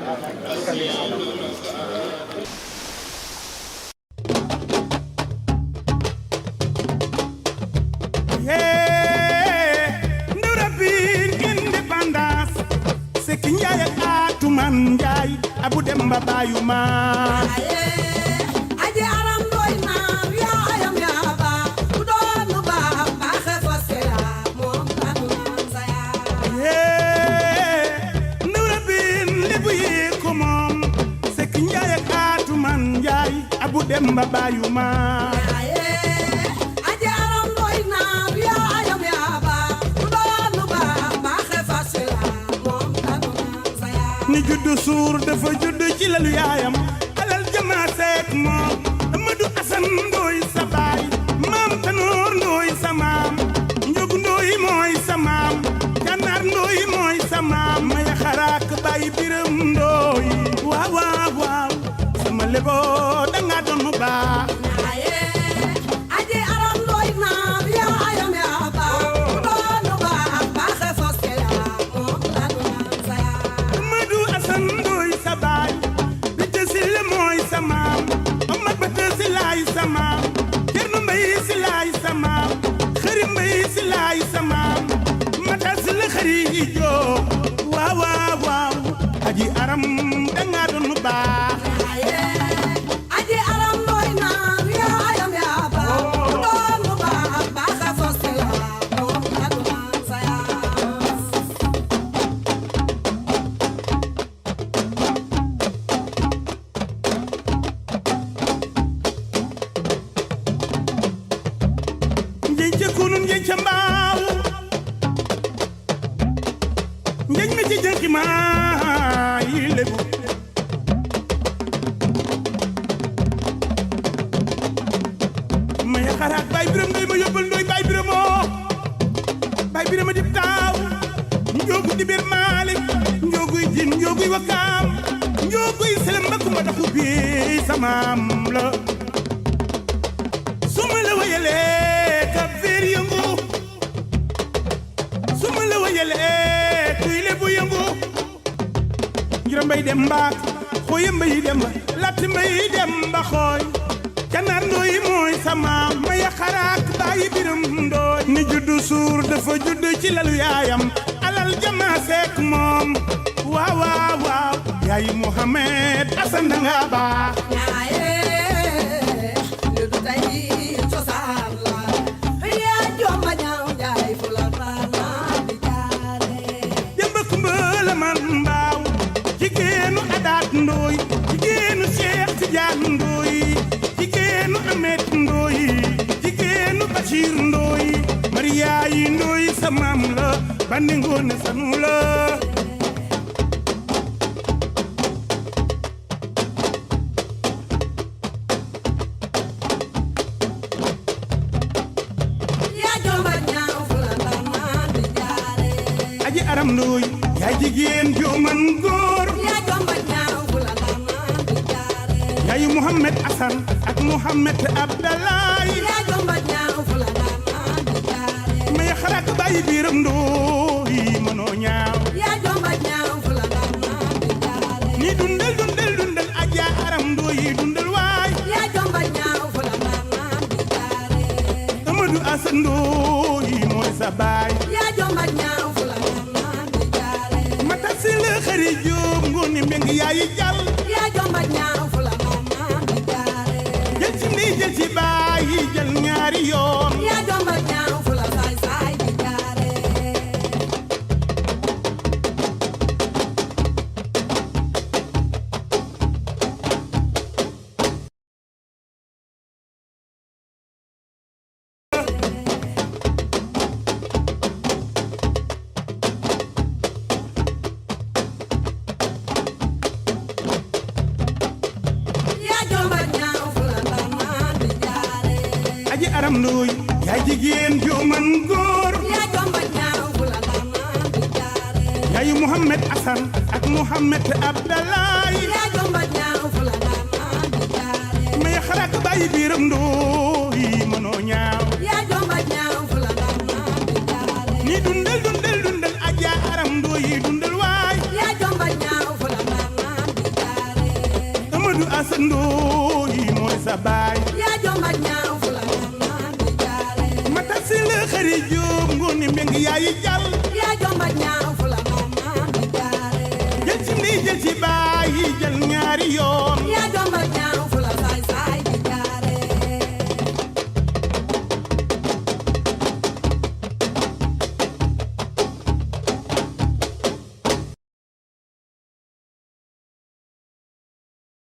Njaay ak Atuman Njaay Abu Demba Bayu ma aje aram doy na ya ayam ya ba ku doon ba ba xefase ya moom tanu saya Ndura bin lebu yi ko moom Sekk Njaay ak Atuman Njaay Abu Demba Bayu ma aje aram doy na ya ayam ya ba ku doon ba ba xefase ya moom tanu saya ni juddu suur dafa juddu ci lalu yaayam alal jama seek moom Amadou Asan Ndooy sa baay maam Tanoor Ndooy sa maam Njogu Ndooy mooy sa maam Gànnaar Ndooy mooy sa maam Maya Xaraak Baay Biram Ndooy waaw waaw waaw sama lebo danga doon mu baax aje aram doy na ya ayam ya ba ku doon ba ba xefase ya moom tanu saya Amadou Asan Ndooy sa baay Binte Sile mooy sa maam Omar Bata Silaay sa maam Cerno Mbay Silaay sa maam Xëri Mbay Silaay sa maam Mata Sile xëri joo waaw waaw waaw aji aram danga doon mu baax aje aram doy na ya ayam ya ba ku doon ba ba xefase ya moom tanu saya njeñ ca kunun njeñ ca mbaaw njeñ mi ci jënki maa yi lébu maya xaraat Baay Biram Ndooy ma yóbbal Ndooy Baay Biramoo Baay Birama dib taaw njoogu dibir Maalik njooguy jin njooguy wakaam njooguy selem mbakuma daxu bi samaam la suma la wayalee ka biir yëngu suma la wayalee kuy lebu yëngu njira mbay dem mbaak xooya mbay dem latti mbay dem ba xooy Gànnaar Ndooy mooy sama Maya Xaraak Baay Biram Ndooy ni juddu suur dafa juddu ci lalu yaayam alal jama seek moom waaw waaw waaw yaayi Muhammad Asan danga baax ñaaye lu du tey cosaan la yaa jomba ñaaw jaay fu la taana di jaare Demba Kumba la man mbaaw jigéenu Adaat Ndooy jigéenu Cheikh Tidiane Ndooy jigéenu Amet Ndooy jigéenu Bachir Ndooy Mariya yi Ndooy sa maam la bandi ngoone sanu la yaa jomba ñaaw fu la taana di jaare aji aram Ndooy yaay jigéen joo man góor yaa jomba ñaaw fu la taana di jaare yaayu Muhammad Asan ak Muhammad Abdalaay yaa jomba ñaaw fu la taana di jaare Maya Xaraak Baay Biram Ndooy mënoo ñaaw yaa jomba ñaaw fu la taana di jaare ni dundal dundal dundal aja aram Ndooy dundal waay yaa jomba ñaaw fu la taana di jaare Amadou Asan Ndooy mooy sa baay yaa jomba ñaaw fu la taana di jaare mata si la xëri jóob ngooni mbeng yaayi jàll yaa jomba ñaaw fu la taana di jaare jël ci ndey jël ci baay jël ñaari yoon yaa jomba ñaaw fu la saay saay di jaare aram nduy yaay jigéen ju man góor yaa jomba ñaaw fu la ndaanaan di jaare yaayu Mouhamed Assane ak Mouhamed Abdallah yaa jomba ñaaw fu la ndaanaan di jaare may xalaat bàyyi biiram nduy mënoo ñaaw yaa jomba ñaaw fu la ndaanaan di jaare ni dundal dundal dundal aja aram nduy dundal waay yaa jomba ñaaw fu la ndaanaan di jaare Amadou Assane nduy mooy sa baay yaa jomba ñaaw fu la ndaanaan di jaare mata si la xëri jóob ngooni mbeng yaayi jàll yaa jomba ñaaw fu la ndaanaan di jaare jël ci ndey jël ci baay jël ñaari yoon yaa